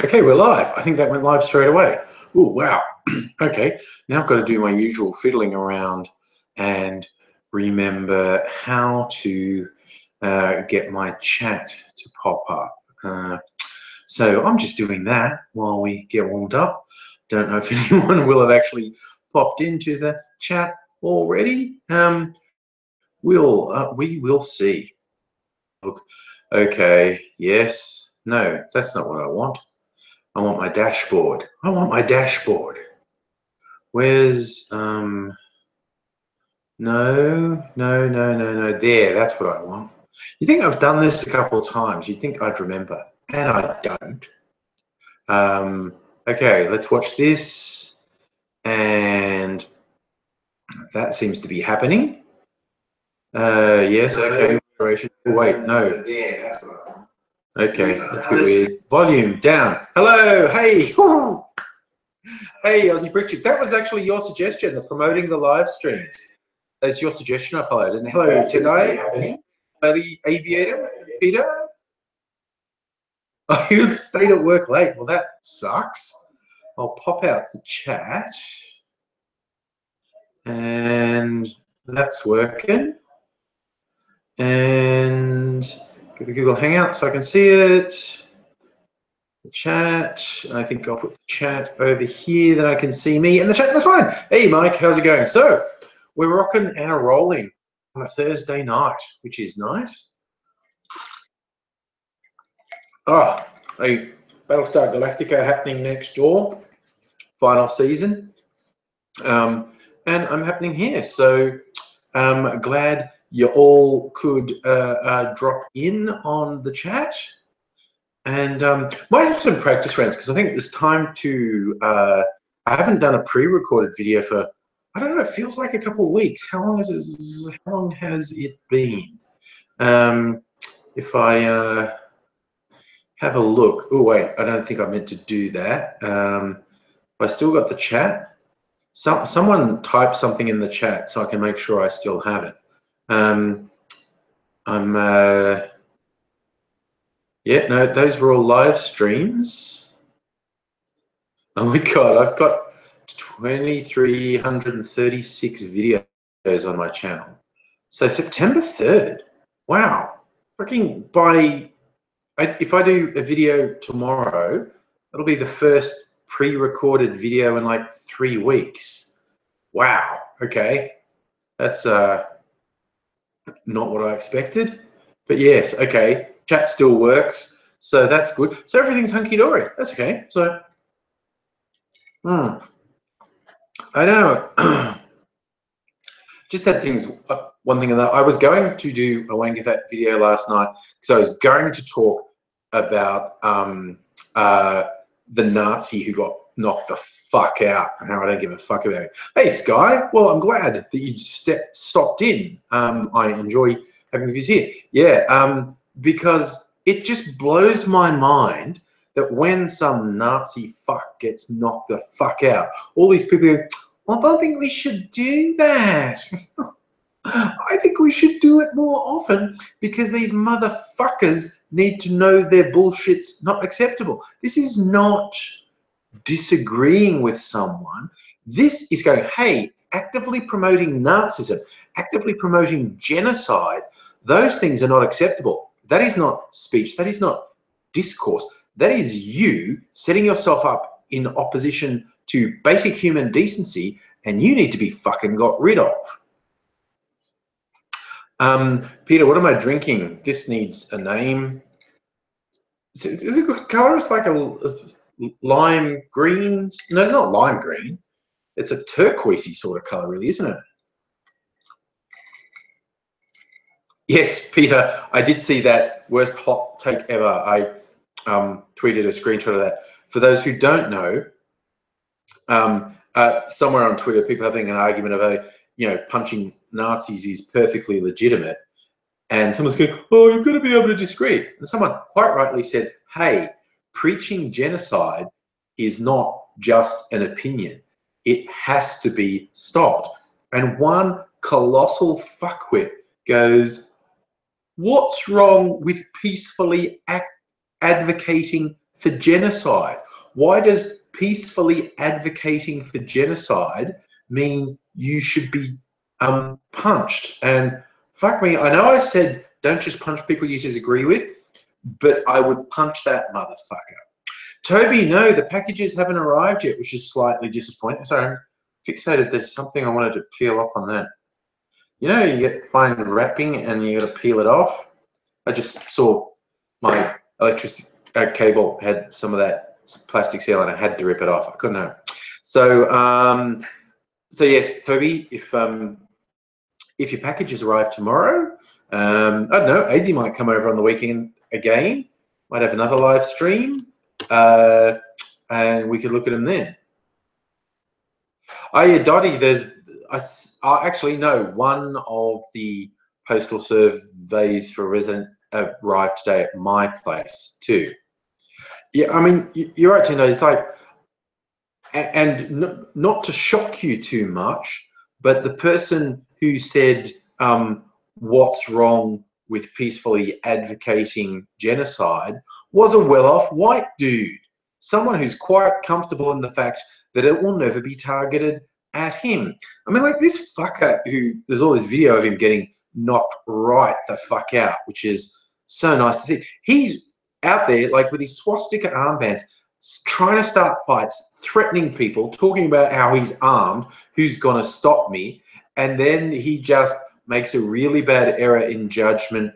Okay, we're live. I think that went live straight away. Oh, wow. Okay, now I've got to do my usual fiddling around and remember how to get my chat to pop up. So I'm just doing that while we get warmed up. Don't know if anyone will have actually popped into the chat already. We will see. Look, okay, yes, no, that's not what I want. I want my dashboard. I want my dashboard. Where's, no. There, that's what I want. You think I've done this a couple of times. You'd think I'd remember, and I don't. Okay, let's watch this. And that seems to be happening. Yes, okay. Wait, no. Okay, that's a bit weird. Volume down. Hello, hey. Hey, Aussie Brickchip. That was actually your suggestion of promoting the live streams. That's your suggestion I followed. And hello, Tedai, the aviator, Peter. Oh, you stayed at work late. Well, that sucks. I'll pop out the chat. And that's working. And get the Google Hangout so I can see it. The chat. I think I'll put the chat over here, then I can see me in the chat. That's fine. Hey, Mike, how's it going? So we're rocking and rolling on a Thursday night, which is nice. Oh, a Battlestar Galactica happening next door, final season, and I'm happening here. So I'm glad you all could drop in on the chat. And might have some practice rounds because I think it's time to. I haven't done a pre-recorded video for, I don't know. It feels like a couple of weeks. How long has it been? If I have a look. Oh wait, I don't think I meant to do that. I still got the chat. Someone type something in the chat so I can make sure I still have it. Yeah, no, those were all live streams. Oh my God, I've got 2,336 videos on my channel. So September 3rd, wow. Fucking if I do a video tomorrow, it'll be the first pre-recorded video in like 3 weeks. Wow, okay. That's not what I expected, but yes, okay. Chat still works, so that's good. So everything's hunky-dory. That's okay. So, I don't know. Just had things. One thing that I was going to do a wank of that video last night because I was going to talk about the Nazi who got knocked the fuck out and how I don't give a fuck about it. Hey Sky, well I'm glad that you stopped in. I enjoy having views here. Yeah, because it just blows my mind that when some Nazi fuck gets knocked the fuck out, all these people go, I don't think we should do that. I think we should do it more often because these motherfuckers need to know their bullshit's not acceptable. This is not disagreeing with someone. This is going, hey, actively promoting Nazism, actively promoting genocide, those things are not acceptable. That is not speech. That is not discourse. That is you setting yourself up in opposition to basic human decency, and you need to be fucking got rid of. Peter, what am I drinking? This needs a name. Is it a good color? It's like a lime green. No, it's not lime green. It's a turquoisey sort of color, really, isn't it? Yes, Peter, I did see that worst hot take ever. I tweeted a screenshot of that. For those who don't know, somewhere on Twitter, people having an argument of, punching Nazis is perfectly legitimate. And someone's going, oh, you've got to be able to disagree. And someone quite rightly said, hey, preaching genocide is not just an opinion. It has to be stopped. And one colossal fuckwit goes, what's wrong with peacefully advocating for genocide? Why does peacefully advocating for genocide mean you should be punched? And fuck me, I know I said don't just punch people you disagree with, but I would punch that motherfucker. Toby, no, the packages haven't arrived yet, which is slightly disappointing. Sorry, I'm fixated. There's something I wanted to peel off on that. You know, you get fine wrapping and you got to peel it off. I just saw my electricity cable had some of that plastic seal and I had to rip it off. I couldn't know. So, so yes, Toby, if your packages arrive tomorrow, I don't know, Aidsy might come over on the weekend again. Might have another live stream, and we could look at them then. Oh yeah, Dottie, actually no, one of the postal surveys for resident arrived today at my place too. Yeah, I mean, you're right, Tindo. It's like, and not to shock you too much, but the person who said, what's wrong with peacefully advocating genocide was a well-off white dude. Someone who's quite comfortable in the fact that it will never be targeted at him. I mean, like this fucker who, there's all this video of him getting knocked right the fuck out, which is so nice to see. He's out there, like with his swastika armbands, trying to start fights, threatening people, talking about how he's armed, who's gonna stop me, and then he just makes a really bad error in judgment,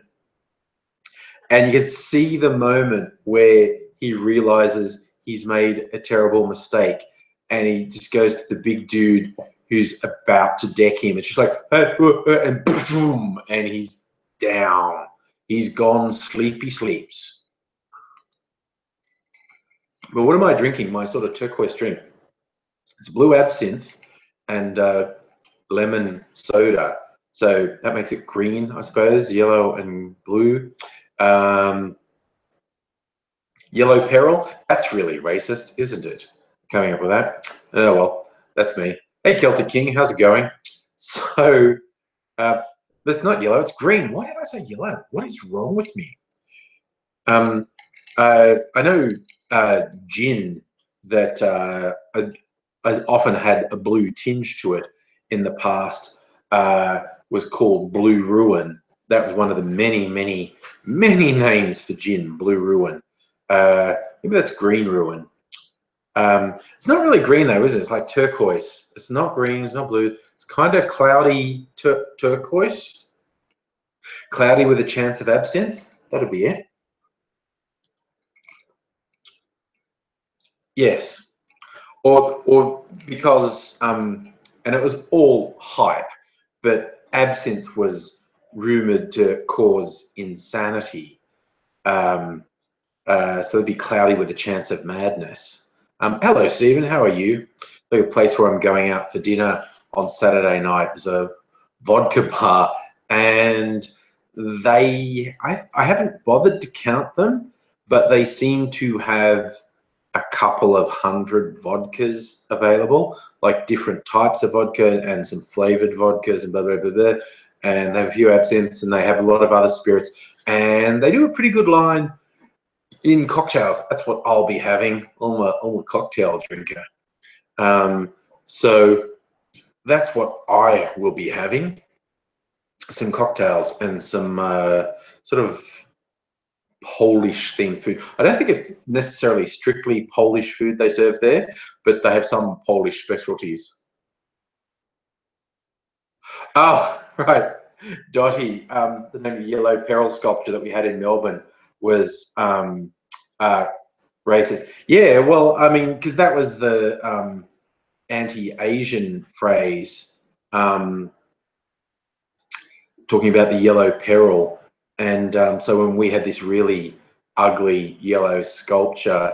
and you can see the moment where he realizes he's made a terrible mistake, and he just goes to the big dude who's about to deck him. It's just like, and boom, and he's down. He's gone sleepy sleeps. But what am I drinking? My sort of turquoise drink. It's blue absinthe and lemon soda. So that makes it green, I suppose, yellow and blue. Yellow peril, that's really racist, isn't it? Coming up with that. Oh, well, that's me. Hey, Celtic King, how's it going? So, but it's not yellow, it's green. Why did I say yellow? What is wrong with me? I know gin that has often had a blue tinge to it in the past was called Blue Ruin. That was one of the many, many, many names for gin, Blue Ruin. Maybe that's Green Ruin. It's not really green though, is it? It's like turquoise. It's not green, it's not blue. It's kind of cloudy turquoise. Cloudy with a chance of absinthe. That'll be it. Yes. Or because, and it was all hype, but absinthe was rumored to cause insanity. So it'd be cloudy with a chance of madness. Hello, Stephen. How are you? Like a place where I'm going out for dinner on Saturday night is a vodka bar, and I haven't bothered to count them, but they seem to have a couple of hundred vodkas available, like different types of vodka and some flavored vodkas and blah, blah, blah, blah. And they have a few absinthes and they have a lot of other spirits, and they do a pretty good line in cocktails. That's what I'll be having. I'm a cocktail drinker. So that's what I will be having. Some cocktails and some sort of Polish themed food. I don't think it's necessarily strictly Polish food they serve there, but they have some Polish specialties. Oh, right. Dottie, the name of the Yellow Peril sculpture that we had in Melbourne was racist. Yeah, well, I mean, because that was the anti-Asian phrase, talking about the yellow peril. And so when we had this really ugly yellow sculpture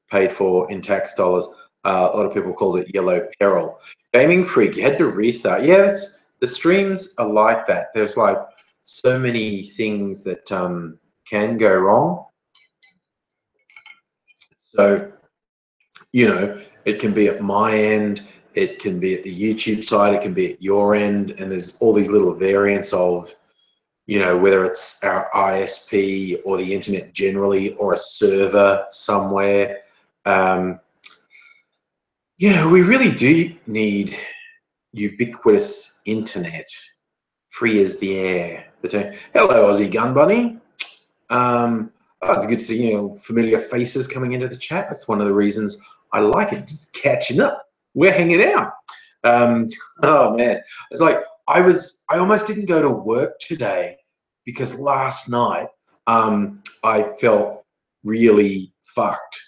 paid for in tax dollars, a lot of people called it yellow peril. Gaming Freak, you had to restart. Yeah, the streams are like that. There's like so many things that can go wrong. So, you know, it can be at my end, it can be at the YouTube side, it can be at your end, and there's all these little variants of you know, whether it's our ISP or the internet generally or a server somewhere. You know, we really do need ubiquitous internet, free as the air. But, hello, Aussie Gun Bunny. Oh, it's good to see, you know, familiar faces coming into the chat. That's one of the reasons I like it, just catching up. We're hanging out. Oh man, it's like I almost didn't go to work today because last night I felt really fucked.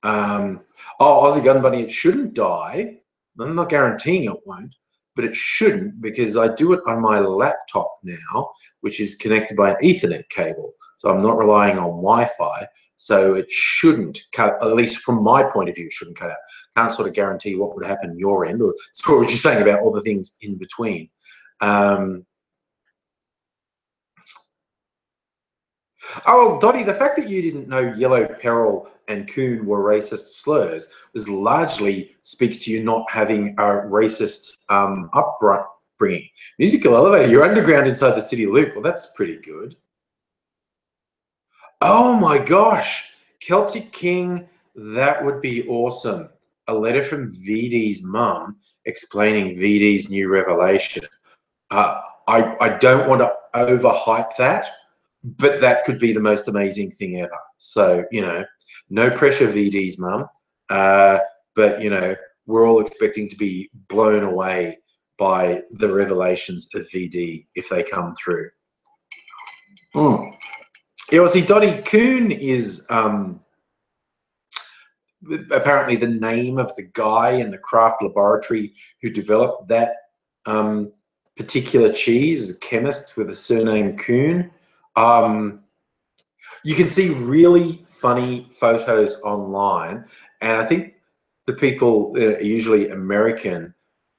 Oh, Aussie Gun Bunny, it shouldn't die. I'm not guaranteeing it won't, but it shouldn't because I do it on my laptop now, which is connected by an Ethernet cable. So I'm not relying on Wi-Fi. So it shouldn't cut, at least from my point of view, it shouldn't cut out. Can't sort of guarantee what would happen on your end, or sort of what you're saying about all the things in between. Oh, Dottie, the fact that you didn't know yellow peril and coon were racist slurs was largely speaks to you not having a racist upbringing. Musical elevator, you're underground inside the city loop. Well, that's pretty good. Oh my gosh, Celtic King, that would be awesome. A letter from VD's mum explaining VD's new revelation. I don't want to overhype that, but that could be the most amazing thing ever. So, you know, no pressure, VD's mum. But, you know, we're all expecting to be blown away by the revelations of VD if they come through. Yeah, well, see, Dottie, Coon is apparently the name of the guy in the craft laboratory who developed that particular cheese, a chemist with a surname Coon. You can see really funny photos online, and I think the people are usually American,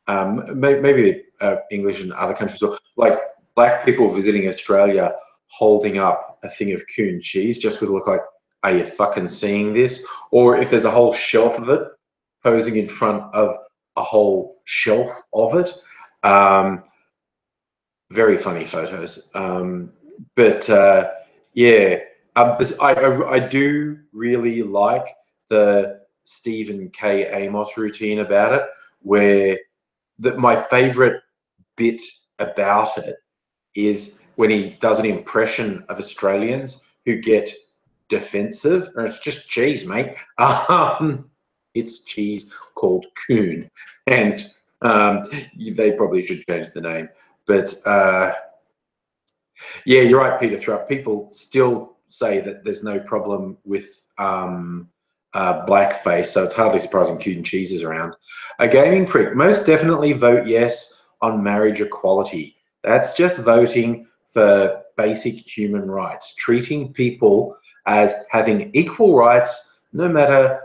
maybe English in other countries, or like black people visiting Australia holding up a thing of Coon cheese just with a look like, are you fucking seeing this? Or if there's a whole shelf of it posing in front of a whole shelf of it. Very funny photos. Yeah, I do really like the Stephen K. Amos routine about it, where my favorite bit about it is when he does an impression of Australians who get defensive, or it's just cheese, mate. It's cheese called Coon, and they probably should change the name. But yeah, you're right, Peter Thrupp. People still say that there's no problem with blackface, so it's hardly surprising Coon cheese is around. A gaming freak, most definitely vote yes on marriage equality. That's just voting for basic human rights, treating people as having equal rights no matter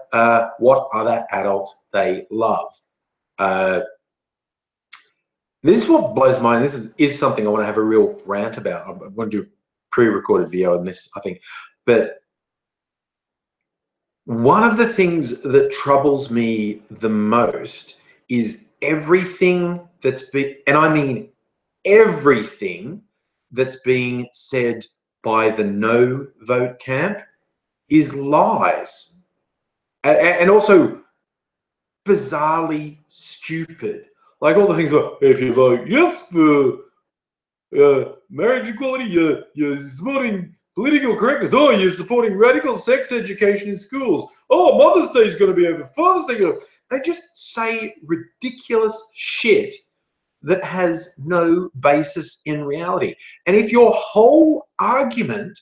what other adult they love. This is what blows my mind. This is something I want to have a real rant about. I want to do a pre-recorded video on this, I think. But one of the things that troubles me the most is everything that's been, and I mean everything that's being said by the no vote camp is lies. And also bizarrely stupid. Like all the things about, if you vote yes for marriage equality, you're supporting political correctness. Oh, you're supporting radical sex education in schools. Oh, Mother's Day is going to be over. Father's Day. They just say ridiculous shit that has no basis in reality. And if your whole argument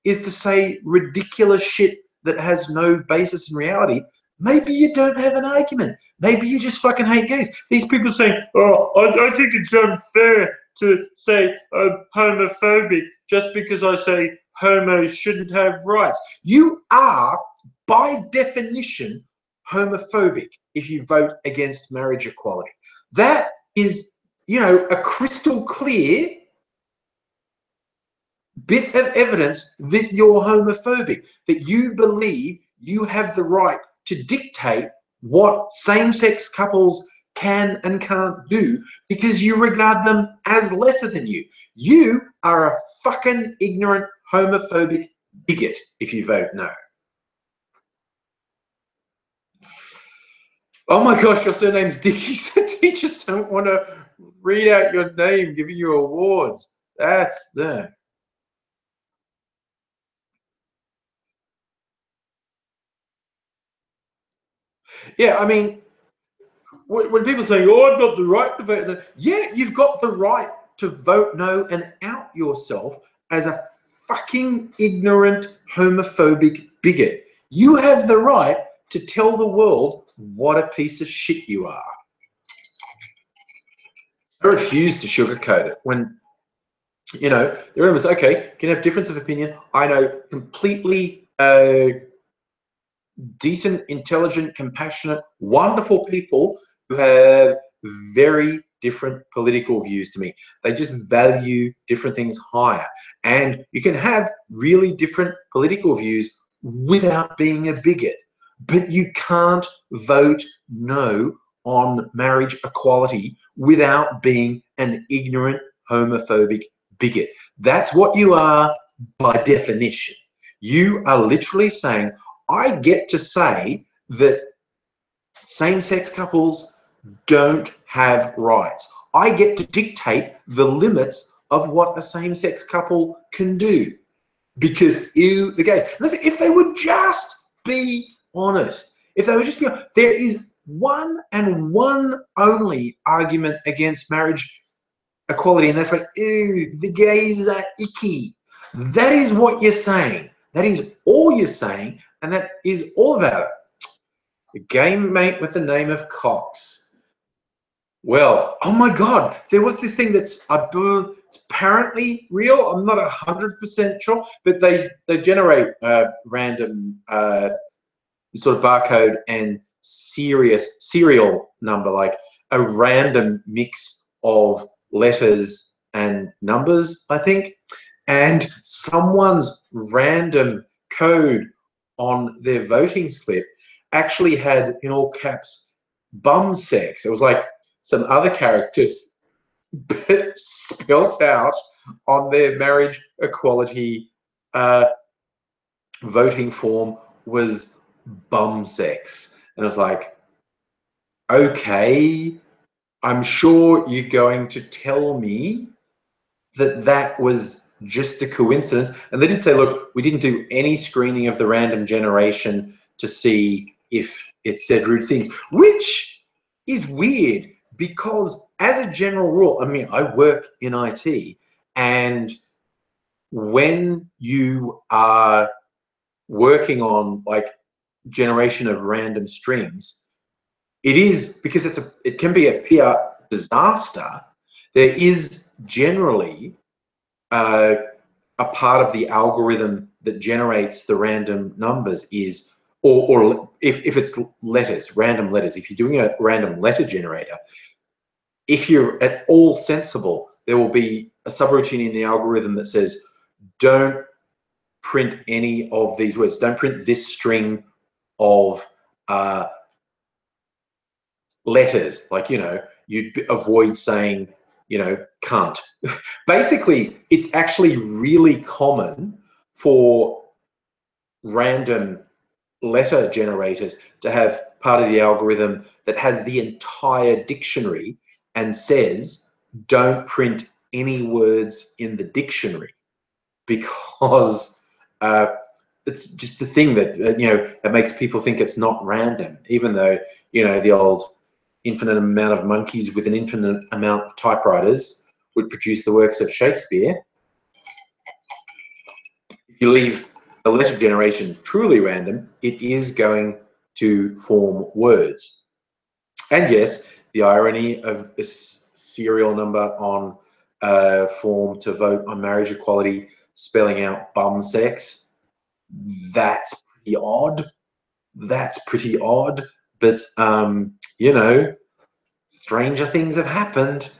is to say ridiculous shit that has no basis in reality, maybe you don't have an argument. Maybe you just fucking hate gays. These people saying, oh, I think it's unfair to say I'm homophobic just because I say homos shouldn't have rights. You are, by definition, homophobic if you vote against marriage equality. That is, you know, a crystal clear bit of evidence that you're homophobic, that you believe you have the right to dictate what same-sex couples can and can't do because you regard them as lesser than you. You are a fucking ignorant, homophobic bigot if you vote no. Oh my gosh, your surname's Dicky, so teachers don't want to read out your name, giving you awards. That's the... Yeah, I mean, when people say, oh, I've got the right to vote no, yeah, you've got the right to vote no and out yourself as a fucking ignorant, homophobic bigot. You have the right to tell the world what a piece of shit you are. I refuse to sugarcoat it. When, you know, the room is, okay, you can have difference of opinion. I know completely decent, intelligent, compassionate, wonderful people who have very different political views to me. They just value different things higher. And you can have really different political views without being a bigot, but you can't vote no on marriage equality without being an ignorant, homophobic bigot. That's what you are by definition. You are literally saying, I get to say that same-sex couples don't have rights. I get to dictate the limits of what a same-sex couple can do because, ew, the gays. Listen, if they would just be honest, if they would just be honest, there is one and one only argument against marriage equality, and that's like, ew, the gays are icky. That is what you're saying. That is all you're saying, and that is all about it. A game mate with the name of Cox. Well, oh my God, there was this thing that's it's apparently real. I'm not 100% sure, but they generate random sort of barcode and serial number, like a random mix of letters and numbers, I think, and someone's random code on their voting slip actually had, in all caps, bum sex. It was like some other characters but spelt out on their marriage equality voting form was bum sex. And I was like, okay, I'm sure you're going to tell me that that was just a coincidence. And they did say, look, we didn't do any screening of the random generation to see if it said rude things, which is weird because as a general rule, I mean, I work in IT, and when you are working on like generation of random strings, it is, because it can be a PR disaster. There is generally a part of the algorithm that generates the random numbers is, or if it's letters, random letters, if you're doing a random letter generator, if you're at all sensible, there will be a subroutine in the algorithm that says, don't print any of these words. Don't print this string of letters. Like, you know, you'd avoid saying, you know, cunt. Basically, it's actually really common for random letter generators to have part of the algorithm that has the entire dictionary and says, don't print any words in the dictionary, because it's just the thing that, you know, that makes people think it's not random, even though, you know, the old infinite amount of monkeys with an infinite amount of typewriters would produce the works of Shakespeare. If you leave the letter generation truly random, it is going to form words. And yes, the irony of a serial number on a form to vote on marriage equality spelling out bum sex, that's pretty odd. That's pretty odd. But, you know, stranger things have happened.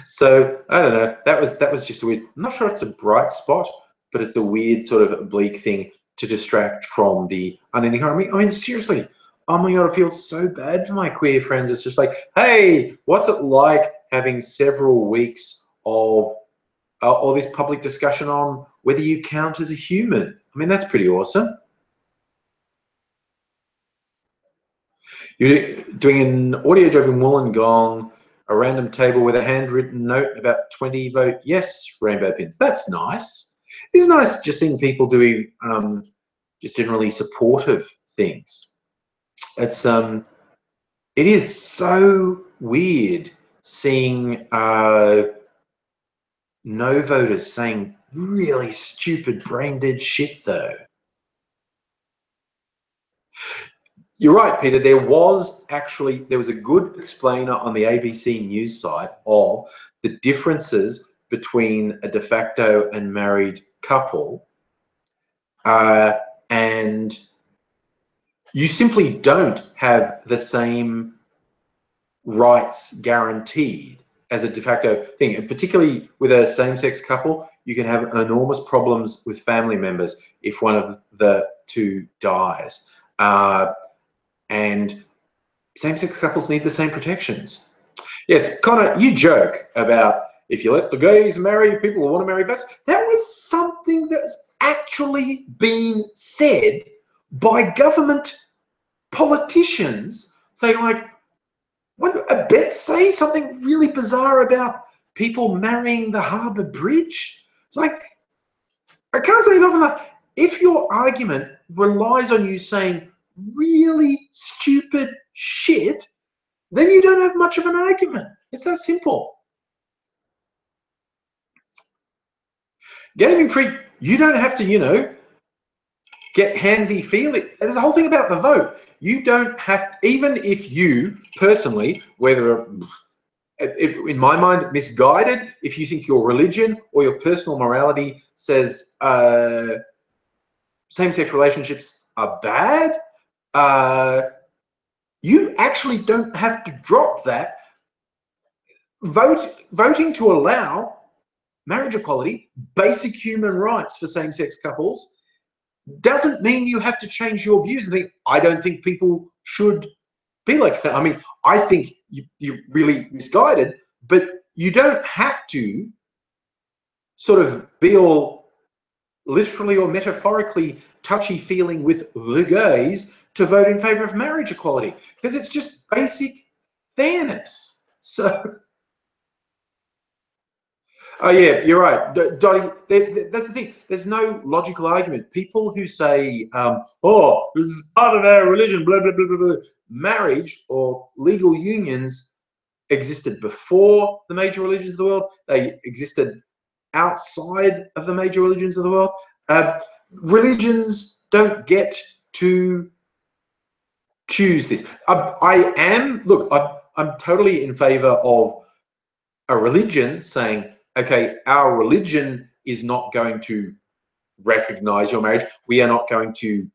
So I don't know. That was just a weird. I'm not sure it's a bright spot, but it's a weird sort of oblique thing to distract from the unending harm. I mean, seriously, oh my God, I feel so bad for my queer friends. It's just like, hey, what's it like having several weeks of all this public discussion on whether you count as a human? I mean, that's pretty awesome. You're doing an audio job in Wollongong, a random table with a handwritten note about 20 vote yes rainbow pins. That's nice. It's nice just seeing people doing just generally supportive things. It's it is so weird seeing no voters saying really stupid brain dead shit though. You're right, Peter. There was a good explainer on the ABC News site of the differences between a de facto and married couple, and you simply don't have the same rights guaranteed as a de facto thing. And particularly with a same-sex couple, you can have enormous problems with family members if one of the two dies. And same-sex couples need the same protections. Yes, Connor, you joke about if you let the gays marry people who want to marry best. That was something that's actually been said by government politicians saying, like, what, I bet say something really bizarre about people marrying the Harbour Bridge. It's like, I can't say enough. If your argument relies on you saying really stupid shit, then you don't have much of an argument. It's that simple. Gaming Freak, you don't have to, you know, get handsy-feely. There's a whole thing about the vote. You don't have, even if you personally, whether in my mind misguided, if you think your religion or your personal morality says same-sex relationships are bad, you actually don't have to drop that. Voting to allow marriage equality, basic human rights for same-sex couples, doesn't mean you have to change your views. I don't think people should be like that. I mean, I think you're really misguided, but you don't have to sort of be all literally or metaphorically touchy-feeling with the gays to vote in favor of marriage equality, because it's just basic fairness. So, oh yeah, you're right, Dottie. That's the thing. There's no logical argument. People who say, "Oh, this is part of our religion," blah blah blah blah blah. Marriage or legal unions existed before the major religions of the world. They existed outside of the major religions of the world. Religions don't get to choose this. I'm totally in favor of a religion saying, okay, our religion is not going to recognize your marriage. We are not going to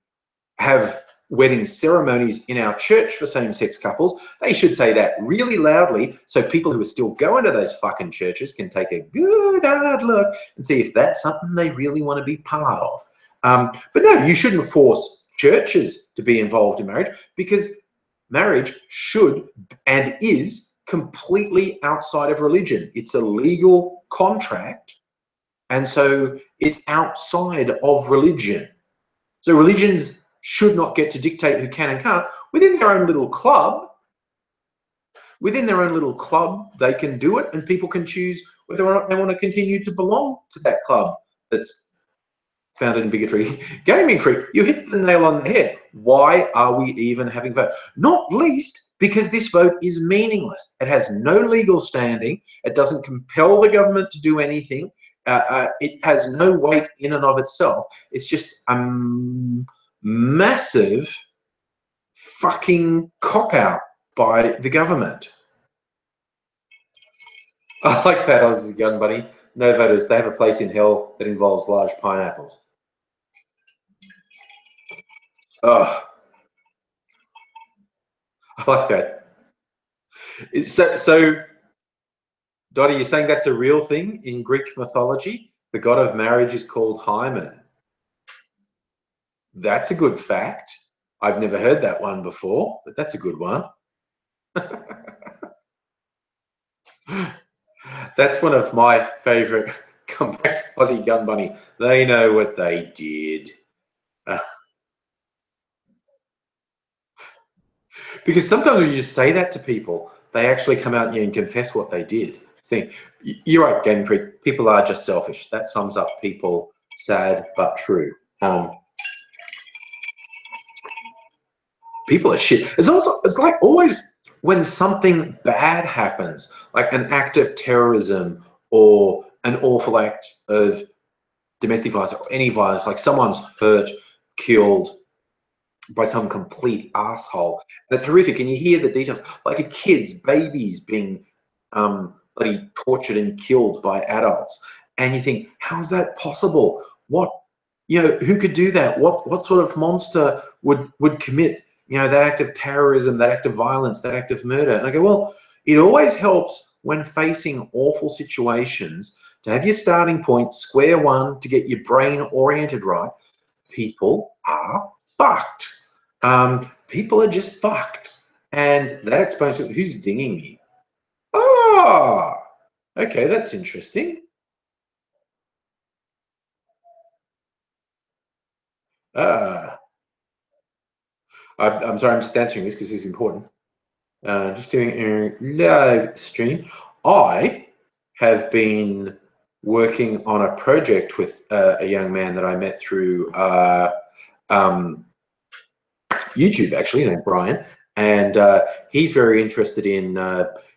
have wedding ceremonies in our church for same-sex couples. They should say that really loudly so people who are still going to those fucking churches can take a good hard look and see if that's something they really want to be part of. But no, you shouldn't force churches to be involved in marriage, because marriage should and is completely outside of religion. It's a legal contract, and so it's outside of religion. So religions should not get to dictate who can and can't. Within their own little club, they can do it, and people can choose whether or not they want to continue to belong to that club that's founded in bigotry. Gaming Freak, you hit the nail on the head. Why are we even having vote? Not least because this vote is meaningless. It has no legal standing. It doesn't compel the government to do anything. It has no weight in and of itself. It's just massive fucking cop-out by the government. I like that, Aussie Gun Bunny. No voters, they have a place in hell that involves large pineapples. Oh, I like that. So, Dottie, you're saying that's a real thing in Greek mythology? The god of marriage is called Hymen. That's a good fact. I've never heard that one before, but that's a good one. That's one of my favorite. Come back to Aussie Gun Bunny. They know what they did. Because sometimes when you just say that to people, they actually come out and confess what they did. See, you're right, Game Freak. People are just selfish. That sums up people. Sad but true. People are shit. It's like always when something bad happens, like an act of terrorism or an awful act of domestic violence or any violence, like someone's hurt, killed by some complete asshole. And it's horrific. And you hear the details, like kids, babies being bloody tortured and killed by adults. And you think, how's that possible? What, who could do that? What sort of monster would commit, that act of terrorism, that act of violence, that act of murder? And I go, well, it always helps when facing awful situations to have your starting point, square one, to get your brain oriented right. People are fucked. People are just fucked. And that explains who's dinging me. Ah, okay, that's interesting. I'm sorry, I'm just answering this because it's important. Just doing a live stream. I have been working on a project with a young man that I met through YouTube, actually. His name's Brian, and he's very interested in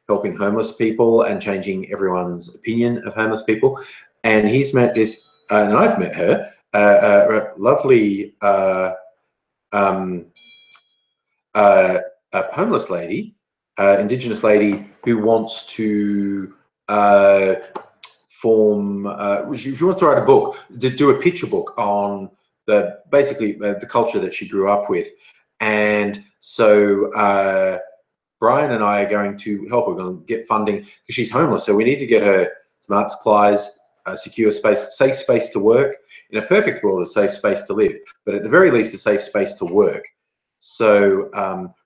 helping homeless people and changing everyone's opinion of homeless people. And he's met this, and I've met her, a lovely a homeless lady, Indigenous lady, who wants to form. She wants to write a book, to do a picture book on basically the culture that she grew up with. And so Brian and I are going to help her, going to get funding because she's homeless. So we need to get her some art supplies, a secure space, safe space to work. In a perfect world, a safe space to live, but at the very least, a safe space to work. So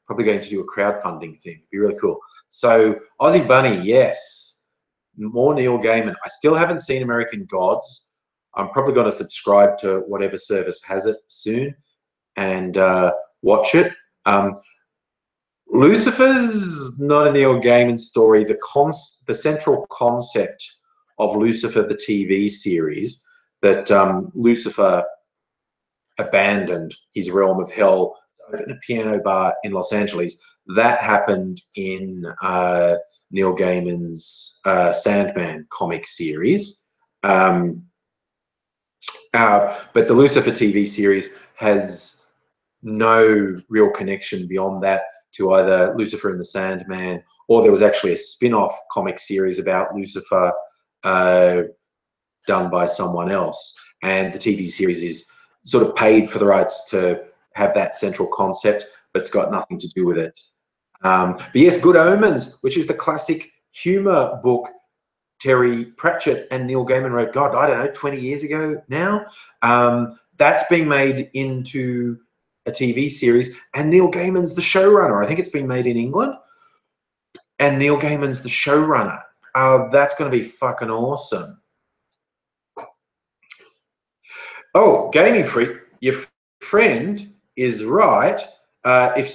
probably going to do a crowdfunding thing. Be really cool. So Aussie Bunny, yes. More Neil Gaiman. I still haven't seen American Gods. I'm probably going to subscribe to whatever service has it soon and watch it. Lucifer's not a Neil Gaiman story. The central concept of Lucifer, the TV series, that Lucifer abandoned his realm of hell, opened a piano bar in Los Angeles. That happened in Neil Gaiman's Sandman comic series. But the Lucifer TV series has no real connection beyond that to either Lucifer and the Sandman, or there was actually a spin-off comic series about Lucifer done by someone else. And the TV series is sort of paid for the rights to have that central concept, but it's got nothing to do with it. But yes, Good Omens, which is the classic humor book Terry Pratchett and Neil Gaiman wrote, God, I don't know, 20 years ago now. That's being made into a TV series, and Neil Gaiman's the showrunner. I think it's been made in England, and Neil Gaiman's the showrunner. That's going to be fucking awesome. Oh, Gaming Freak, your friend is right. If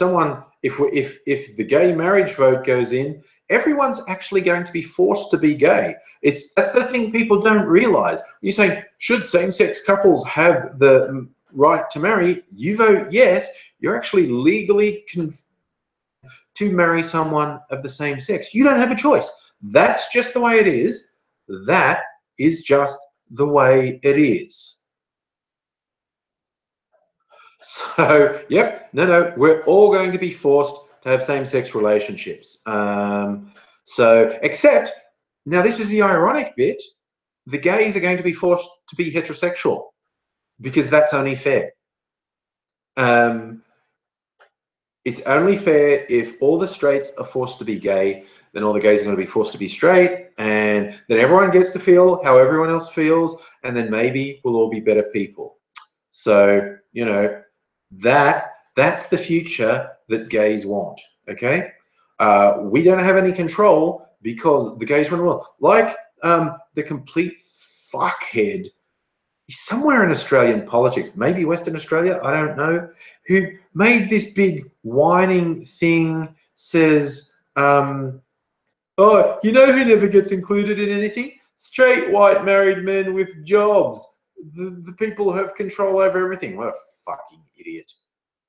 the gay marriage vote goes in, everyone's actually going to be forced to be gay. That's the thing people don't realize. You say, should same-sex couples have the right to marry? You vote yes, you're actually legally to marry someone of the same sex. You don't have a choice. That's just the way it is. That is just the way it is. So, yep, no, we're all going to be forced to have same-sex relationships. Except, now this is the ironic bit, the gays are going to be forced to be heterosexual because that's only fair. It's only fair if all the straights are forced to be gay, then all the gays are going to be forced to be straight, and then everyone gets to feel how everyone else feels, and then maybe we'll all be better people. So, that That's the future that gays want, okay? We don't have any control because the gays run well. Like the complete fuckhead, he's somewhere in Australian politics, maybe Western Australia, I don't know, who made this big whining thing, says, oh, you know who never gets included in anything? Straight, white, married men with jobs. The people who have control over everything. What a fucking idiot.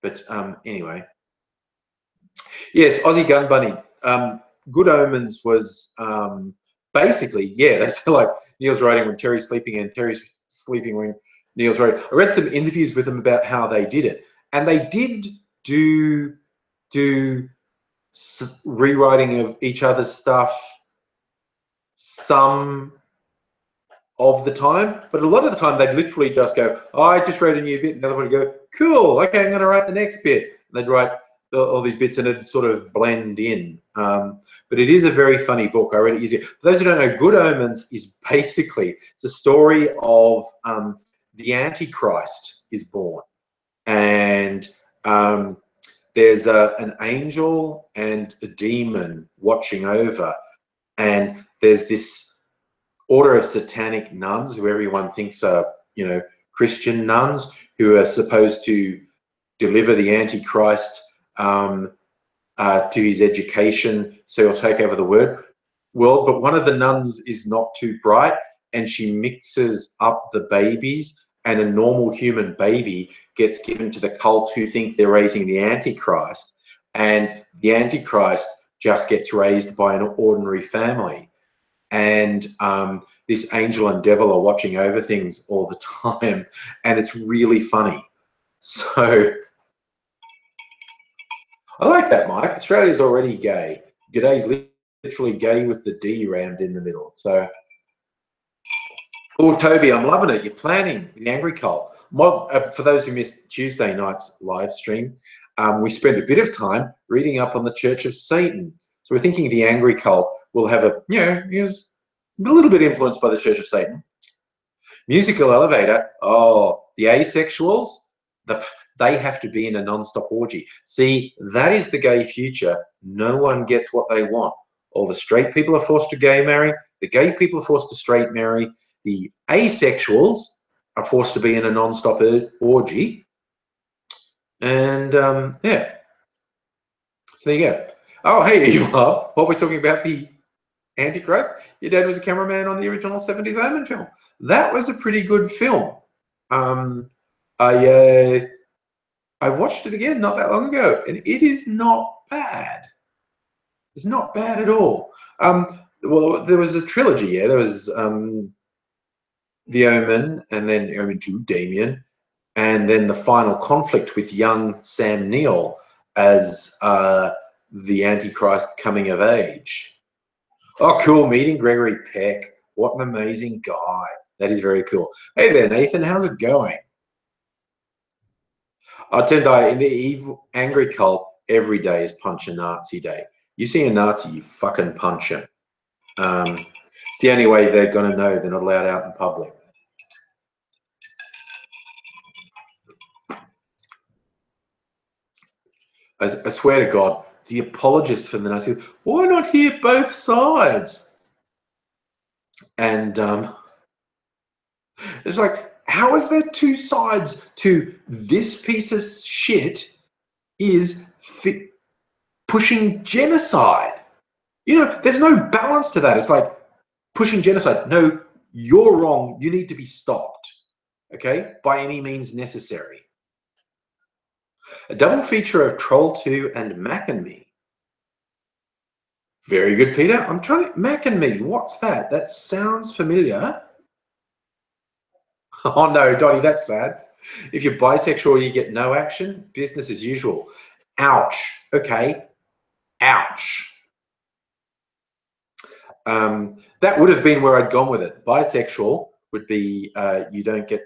But anyway. Yes, Aussie Gun Bunny. Good Omens was basically, yeah, that's like Neil's writing when Terry's sleeping and Terry's sleeping when Neil's writing. I read some interviews with them about how they did it. And they did do rewriting of each other's stuff some of the time, but a lot of the time they'd literally just go, oh, I just wrote a new bit, and the other one would go, cool, okay, I'm going to write the next bit. And they'd write all these bits and it'd sort of blend in. But it is a very funny book. I read it easier. For those who don't know, Good Omens is basically, it's a story of the Antichrist is born. And there's an angel and a demon watching over. And there's this order of satanic nuns who everyone thinks are, you know, Christian nuns who are supposed to deliver the Antichrist to his education so he'll take over the world. But one of the nuns is not too bright and she mixes up the babies, and a normal human baby gets given to the cult who think they're raising the Antichrist, and the Antichrist just gets raised by an ordinary family. And this angel and devil are watching over things all the time, and it's really funny. So I like that, Mike. Australia's already gay. G'day's literally gay with the D rammed in the middle. So, oh, Toby, I'm loving it. You're planning the Angry Cult. For those who missed Tuesday night's live stream, we spent a bit of time reading up on the Church of Satan. So we're thinking the Angry Cult will have a, you know, is a little bit influenced by the Church of Satan. Musical elevator. Oh, the asexuals, they have to be in a non-stop orgy. See, that is the gay future. No one gets what they want. All the straight people are forced to gay marry. The gay people are forced to straight marry. The asexuals are forced to be in a non-stop orgy. And yeah. So there you go. Oh, hey, Eva, what we're talking about, the Antichrist. Your dad was a cameraman on the original 70s Omen film. That was a pretty good film. I watched it again not that long ago, and it is not bad. It's not bad at all. Well, there was a trilogy, yeah. There was The Omen, and then Omen 2, Damien, and then the final conflict with young Sam Neill as the Antichrist coming of age. Oh, cool, meeting Gregory Peck. What an amazing guy. That is very cool. Hey there, Nathan. How's it going? Tendai, in the evil, angry cult, every day is punch a Nazi day. You see a Nazi, you fucking punch him. It's the only way they're going to know they're not allowed out in public. I swear to God, the apologists for the Nazis, why not hear both sides? And it's like, how is there two sides to this piece of shit is pushing genocide? You know, there's no balance to that. It's like pushing genocide. No, you're wrong. You need to be stopped, okay, by any means necessary. A double feature of Troll 2 and Mac and Me. Very good, Peter. I'm trying to... Mac and Me, what's that? That sounds familiar. Oh, no, Dottie, that's sad. If you're bisexual, you get no action. Business as usual. Ouch. Okay. Ouch. That would have been where I'd gone with it. Bisexual would be you don't get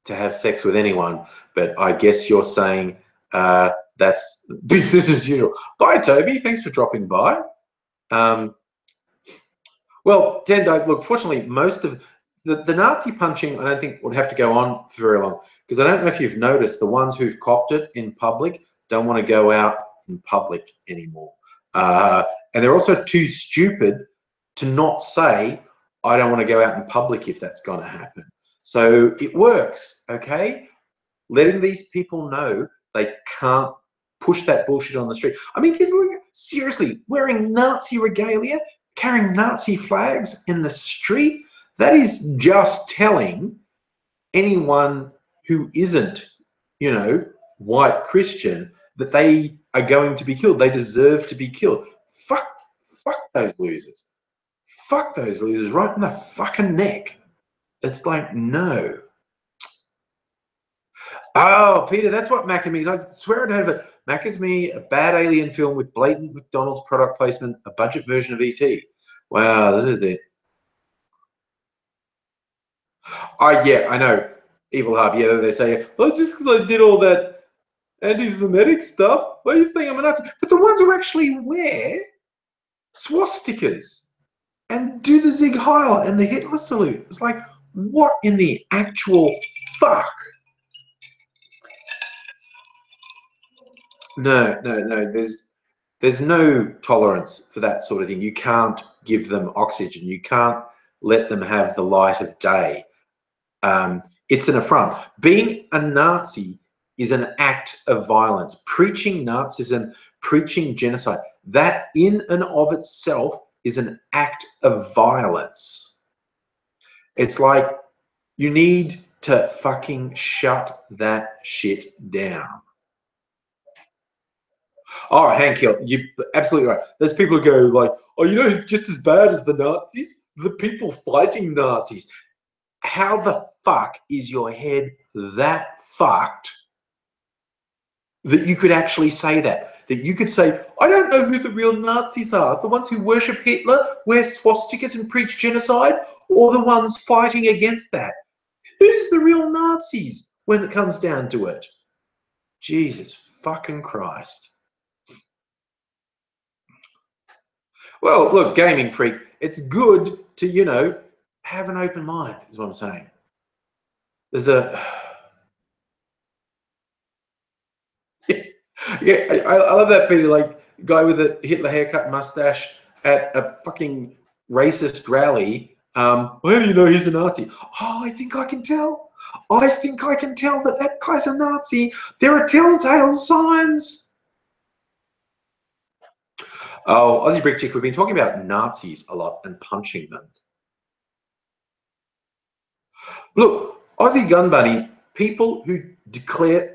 to have sex with anyone, but I guess you're saying that's business as usual. Bye, Toby. Thanks for dropping by. Well, Tendo, look, fortunately, most of the Nazi punching, I don't think would have to go on for very long, because I don't know if you've noticed, the ones who've copped it in public don't want to go out in public anymore. And they're also too stupid to not say, I don't want to go out in public if that's going to happen. So it works, okay? Letting these people know they can't push that bullshit on the street. I mean, because look, seriously, wearing Nazi regalia, carrying Nazi flags in the street, that is just telling anyone who isn't, you know, white Christian that they are going to be killed. They deserve to be killed. Fuck those losers. Fuck those losers right in the fucking neck. It's like, no. Oh, Peter, that's what Mac and Me is. I swear I'd heard of it. Mac is Me, a bad alien film with blatant McDonald's product placement, a budget version of ET. Wow, this is it. Oh, yeah, I know. Evil Hub, yeah, they say, oh, just because I did all that anti-Semitic stuff, why are you saying I'm a Nazi? But the ones who actually wear swastikas and do the Sieg Heil and the Hitler salute, it's like, what in the actual fuck? No. There's no tolerance for that sort of thing. You can't give them oxygen. You can't let them have the light of day. It's an affront. Being a Nazi is an act of violence. Preaching Nazism, preaching genocide, that in and of itself is an act of violence. It's like, you need to fucking shut that shit down. Oh, Hank Hill, you're absolutely right. There's people who go like, oh, you know, it's just as bad as the Nazis, the people fighting Nazis. How the fuck is your head that fucked that you could actually say that? That you could say, I don't know who the real Nazis are. The ones who worship Hitler, wear swastikas and preach genocide, or the ones fighting against that? Who's the real Nazis when it comes down to it? Jesus fucking Christ. Well, look, gaming freak, it's good to, you know, have an open mind, is what I'm saying. There's a... Yes. Yeah, I love that Peter, like, guy with a Hitler haircut mustache at a fucking racist rally. How do you know he's a Nazi? Oh, I think I can tell. I think I can tell that that guy's a Nazi. There are telltale signs. Oh, Aussie Brick Chick, we've been talking about Nazis a lot and punching them. Look, Aussie Gun Bunny, people who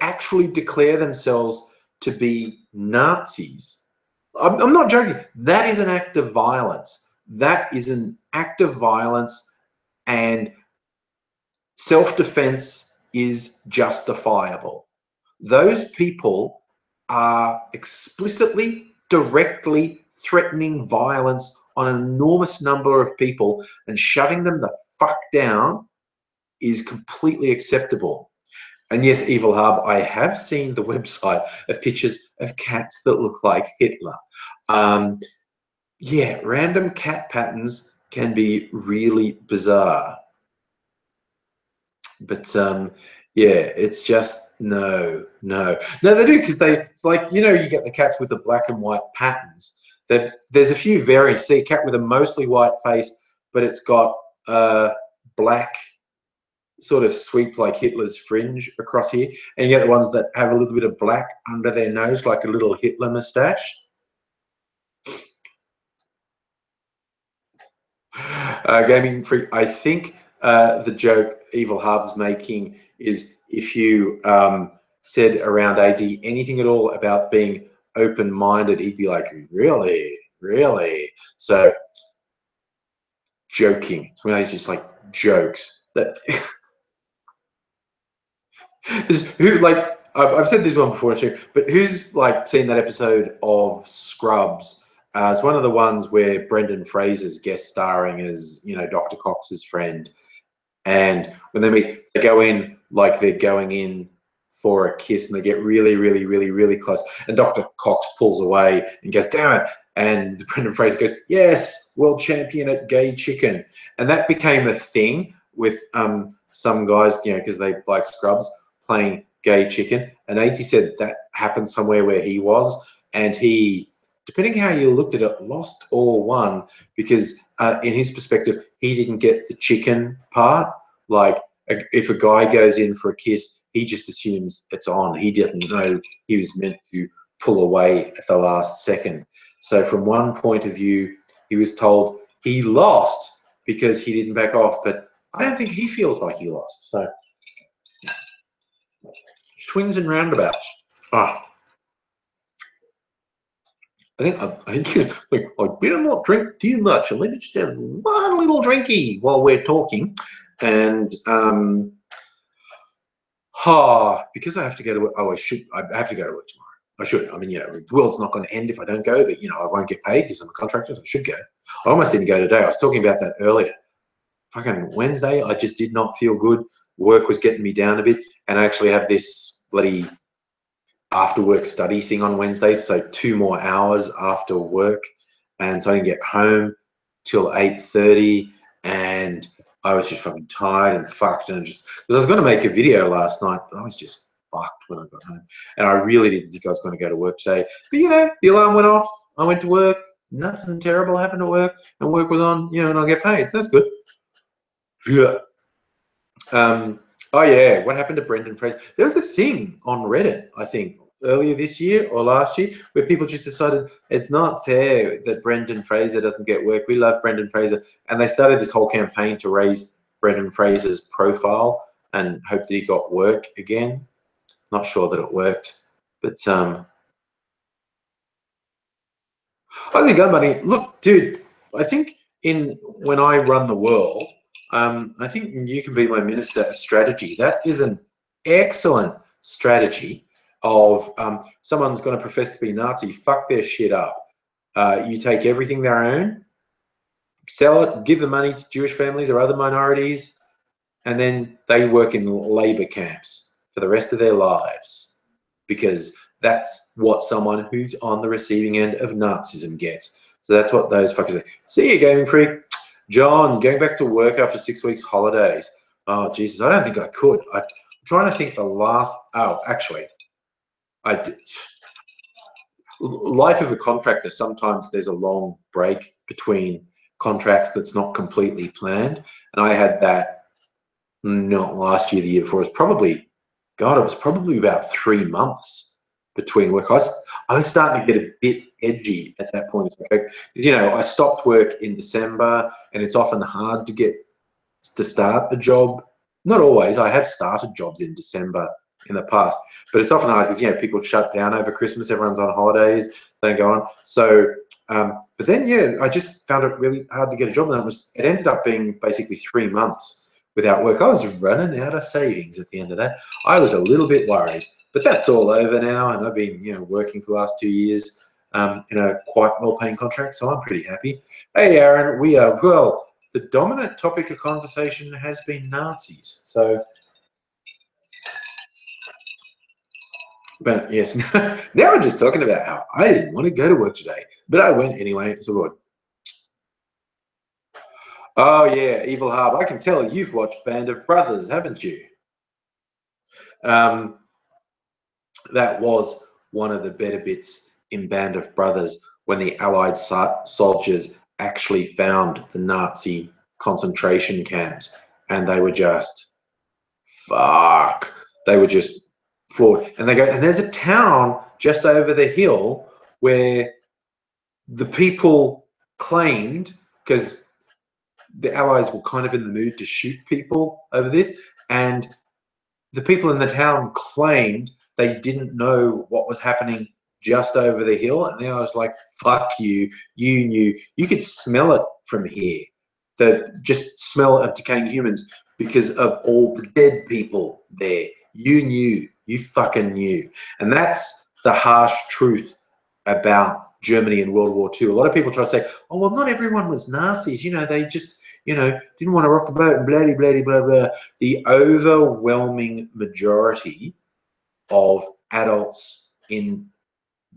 actually declare themselves to be Nazis, I'm not joking, that is an act of violence. That is an act of violence, and self-defense is justifiable. Those people are explicitly, directly threatening violence on an enormous number of people, and shutting them the fuck down is completely acceptable. And yes, Evil Hub, I have seen the website of pictures of cats that look like Hitler. Yeah, random cat patterns can be really bizarre. But yeah, it's just no, they do, because it's like, you know, you get the cats with the black and white patterns. There's a few variants. See a cat with a mostly white face, but it's got black sort of sweep like Hitler's fringe across here, and you get the ones that have a little bit of black under their nose, like a little Hitler mustache. Gaming Freak, I think the joke Evil Hub's making is, if you said around AZ anything at all about being open-minded, he'd be like, really? So joking. It's one of those just like jokes that who, like, I've said this one before too, but who's like seen that episode of Scrubs? It's one of the ones where Brendan Fraser's guest starring as, you know, Dr. Cox's friend, and when they meet, they go in like they're going in for a kiss, and they get really close, and Dr. Cox pulls away and goes, damn it, and Brendan Fraser goes, yes, world champion at gay chicken. And that became a thing with some guys, you know, because they like Scrubs, playing gay chicken. And Aidsy said that happened somewhere where he was, and he, depending how you looked at it, lost or won, because in his perspective, he didn't get the chicken part. Like, if a guy goes in for a kiss, he just assumes it's on. He didn't know he was meant to pull away at the last second. So from one point of view, he was told he lost because he didn't back off, but I don't think he feels like he lost. So swings and roundabouts. I think I better not drink too much. And let me just have one little drinky while we're talking. And because I have to go to work. Oh, I have to go to work tomorrow. I should. I mean, the world's not going to end if I don't go, but I won't get paid because I'm a contractor, so I should go. I almost didn't go today. I was talking about that earlier. Fucking Wednesday, I just did not feel good. Work was getting me down a bit, and I actually have this bloody after work study thing on Wednesdays, so 2 more hours after work, and so I didn't get home till 8:30, and I was just fucking tired and fucked, and because I was going to make a video last night, but I was just fucked when I got home, and I really didn't think I was going to go to work today. But the alarm went off. I went to work. Nothing terrible happened at work, and work was on. And I'll get paid, so that's good. Yeah. Oh yeah, what happened to Brendan Fraser? There was a thing on Reddit, I think, earlier this year or last year, where people just decided it's not fair that Brendan Fraser doesn't get work. We love Brendan Fraser, and they started this whole campaign to raise Brendan Fraser's profile and hope that he got work again. Not sure that it worked, but Aussie Gun Money. Look, dude, I think when I run the world, I think you can be my minister of strategy. That is an excellent strategy of someone's going to profess to be Nazi, fuck their shit up. You take everything they own, sell it, give the money to Jewish families or other minorities, and then they work in labor camps for the rest of their lives, because that's what someone who's on the receiving end of Nazism gets. So that's what those fuckers say. See you, gaming freak. John, going back to work after 6 weeks holidays. Oh, Jesus, I don't think I could. I'm trying to think the last, actually, I did. Life of a contractor, sometimes there's a long break between contracts that's not completely planned. And I had that not last year, the year before. It was probably about 3 months between work. I was starting to get a bit edgy at that point. It's like, I stopped work in December, and it's often hard to start a job. Not always. I have started jobs in December in the past, but it's often hard because people shut down over Christmas. Everyone's on holidays. They don't go on. So, but then I just found it really hard to get a job, and it ended up being basically 3 months without work. I was running out of savings at the end of that. I was a little bit worried, but that's all over now, and I've been working for the last 2 years in a quite well-paying contract, so I'm pretty happy. Hey, Aaron, the dominant topic of conversation has been Nazis. So, but yes, now we're just talking about how I didn't want to go to work today, but I went anyway. It's all good. Oh yeah, Evil Harb. I can tell you've watched Band of Brothers, haven't you? That was one of the better bits in Band of Brothers, when the Allied soldiers actually found the Nazi concentration camps, and they were just they were just floored. And they go, and there's a town just over the hill where the people claimed, because the Allies were kind of in the mood to shoot people over this, and the people in the town claimed they didn't know what was happening just over the hill. And then I was like, fuck you, you knew. You could smell it from here, the just smell of decaying humans, because of all the dead people there. You knew, you fucking knew. And that's the harsh truth about Germany in World War II. A lot of people try to say, oh, well, not everyone was Nazis. They just, didn't want to rock the boat and blah, blah, blah, blah. The overwhelming majority of adults in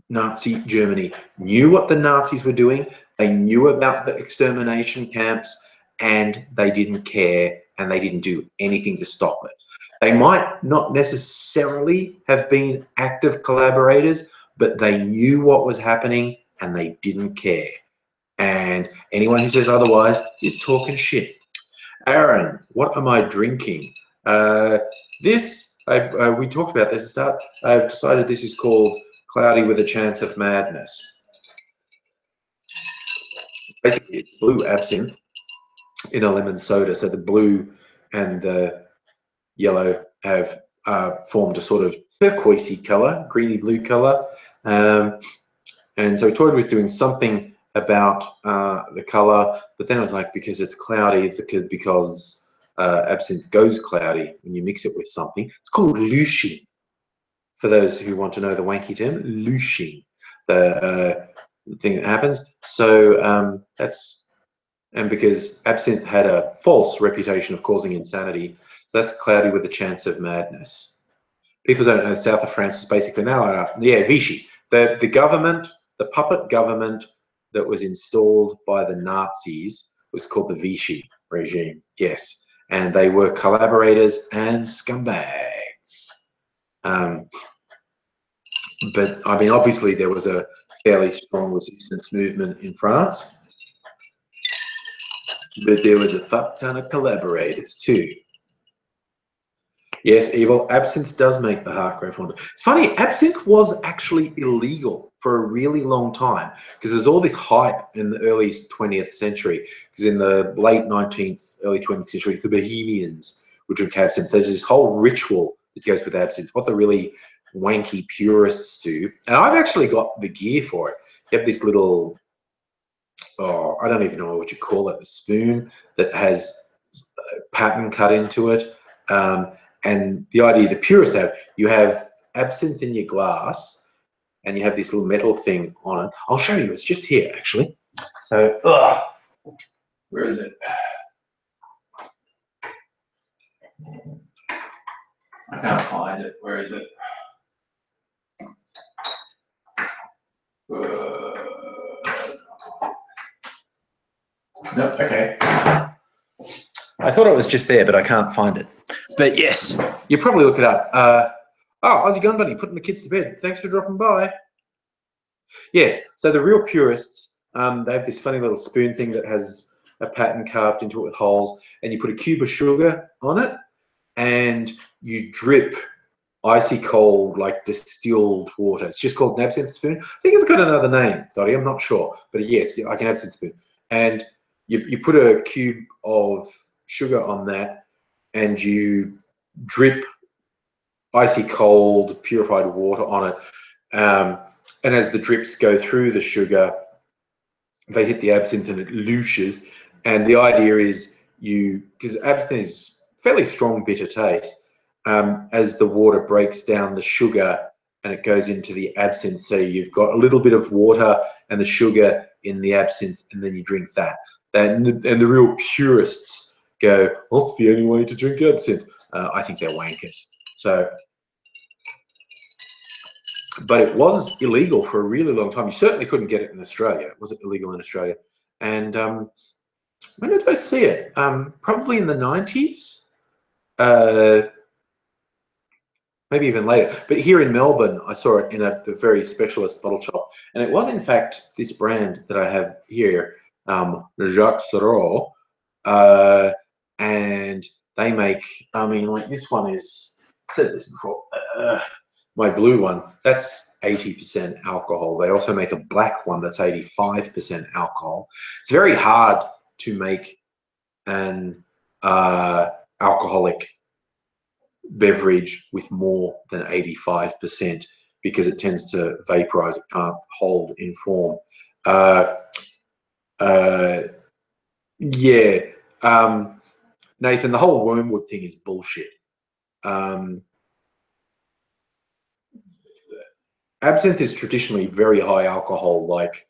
Nazi Germany knew what the Nazis were doing. They knew about the extermination camps, and they didn't care, and they didn't do anything to stop it. They might not necessarily have been active collaborators, but they knew what was happening and they didn't care. And anyone who says otherwise is talking shit. Aaron, what am I drinking? We talked about this at the start. I've decided this is called Cloudy with a Chance of Madness. Basically, it's blue absinthe in a lemon soda. So the blue and the yellow have formed a sort of turquoisey color, greeny blue color. And so we toyed with doing something about the color, but then it was like, because it's cloudy, because absinthe goes cloudy when you mix it with something. It's called louching. For those who want to know the wanky term, louching, the thing that happens. So and because absinthe had a false reputation of causing insanity, so that's cloudy with a chance of madness. People don't know the south of France is basically now, yeah, Vichy. The government, the puppet government that was installed by the Nazis was called the Vichy regime, yes. And they were collaborators and scumbags. But I mean, obviously there was a fairly strong resistance movement in France, but there was a fuck ton of collaborators too. Yes, Evil, absinthe does make the heart grow fonder. It's funny, absinthe was actually illegal for a really long time because there's all this hype in the early 20th century, because in the late 19th, early 20th century, the Bohemians would drink absinthe. There's this whole ritual that goes with absinthe, what the really wanky purists do. And I've actually got the gear for it. You have this little, oh, I don't even know what you call it, a spoon that has a pattern cut into it. And the idea the purists have, you have absinthe in your glass and you have this little metal thing on it. I'll show you, it's just here actually. So, where is it? I can't find it, where is it? No, okay. I thought it was just there, but I can't find it. But yes, you probably look it up. Oh, Aussie Gun Bunny, putting the kids to bed. Thanks for dropping by. Yes, so the real purists, they have this funny little spoon thing that has a pattern carved into it with holes, and you put a cube of sugar on it, and you drip icy cold, like distilled water. It's just called an absinthe spoon. I think it's got another name, Dottie, I'm not sure. But yes, like an absinthe spoon. And you put a cube of sugar on that, and you drip icy cold purified water on it, and as the drips go through the sugar, they hit the absinthe and it louches. And the idea is because absinthe is fairly strong bitter taste, as the water breaks down the sugar and it goes into the absinthe, so you've got a little bit of water and the sugar in the absinthe, and then you drink that. And the real purists go, well, that's the only way to drink absinthe. I think they're wankers. So, but it was illegal for a really long time. You certainly couldn't get it in Australia. It wasn't illegal in Australia. And when did I see it? Probably in the 90s, maybe even later. But here in Melbourne, I saw it in a very specialist bottle shop. And it was, in fact, this brand that I have here, Jacques Sorot. And they make, I mean, like this one is, I've said this before, my blue one, that's 80% alcohol. They also make a black one that's 85% alcohol. It's very hard to make an alcoholic beverage with more than 85% because it tends to vaporize. It can't hold in form. Yeah. Nathan, the whole wormwood thing is bullshit. Absinthe is traditionally very high alcohol, like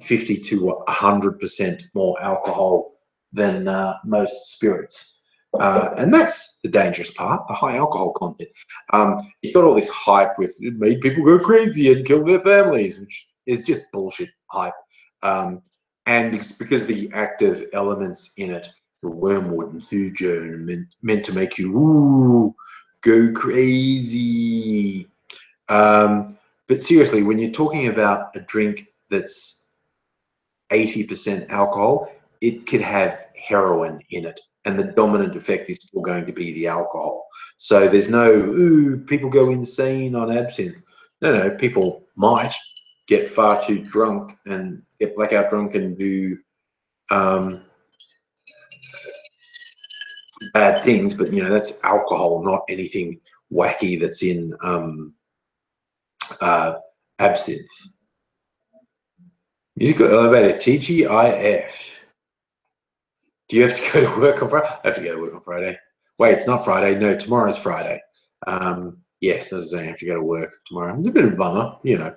50 to 100% more alcohol than most spirits. And that's the dangerous part, the high alcohol content. You've got all this hype with it made people go crazy and kill their families, which is just bullshit hype. And it's because the active elements in it the wormwood enthusiasm meant to make you go crazy. But seriously, when you're talking about a drink that's 80% alcohol, it could have heroin in it, and the dominant effect is still going to be the alcohol. So there's no, ooh, people go insane on absinthe. No, people might get far too drunk and get blackout drunk and do bad things, but you know, that's alcohol, not anything wacky that's in absinthe. Musical elevator, TGIF. Do you have to go to work on Friday? I have to go to work on Friday. Wait, it's not Friday. No, tomorrow's Friday. Yes, I was saying I have to go to work tomorrow. It's a bit of a bummer, you know,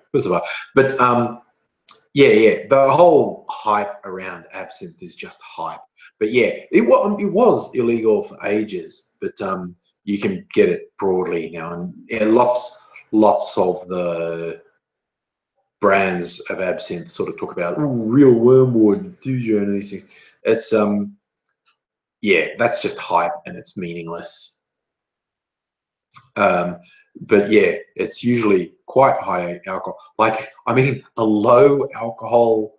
but yeah, the whole hype around absinthe is just hype. But yeah, it was illegal for ages, but you can get it broadly now, and yeah, lots of the brands of absinthe sort of talk about real wormwood enthusiasm and these things. It's yeah, that's just hype and it's meaningless. But yeah, it's usually quite high alcohol. Like, I mean, a low alcohol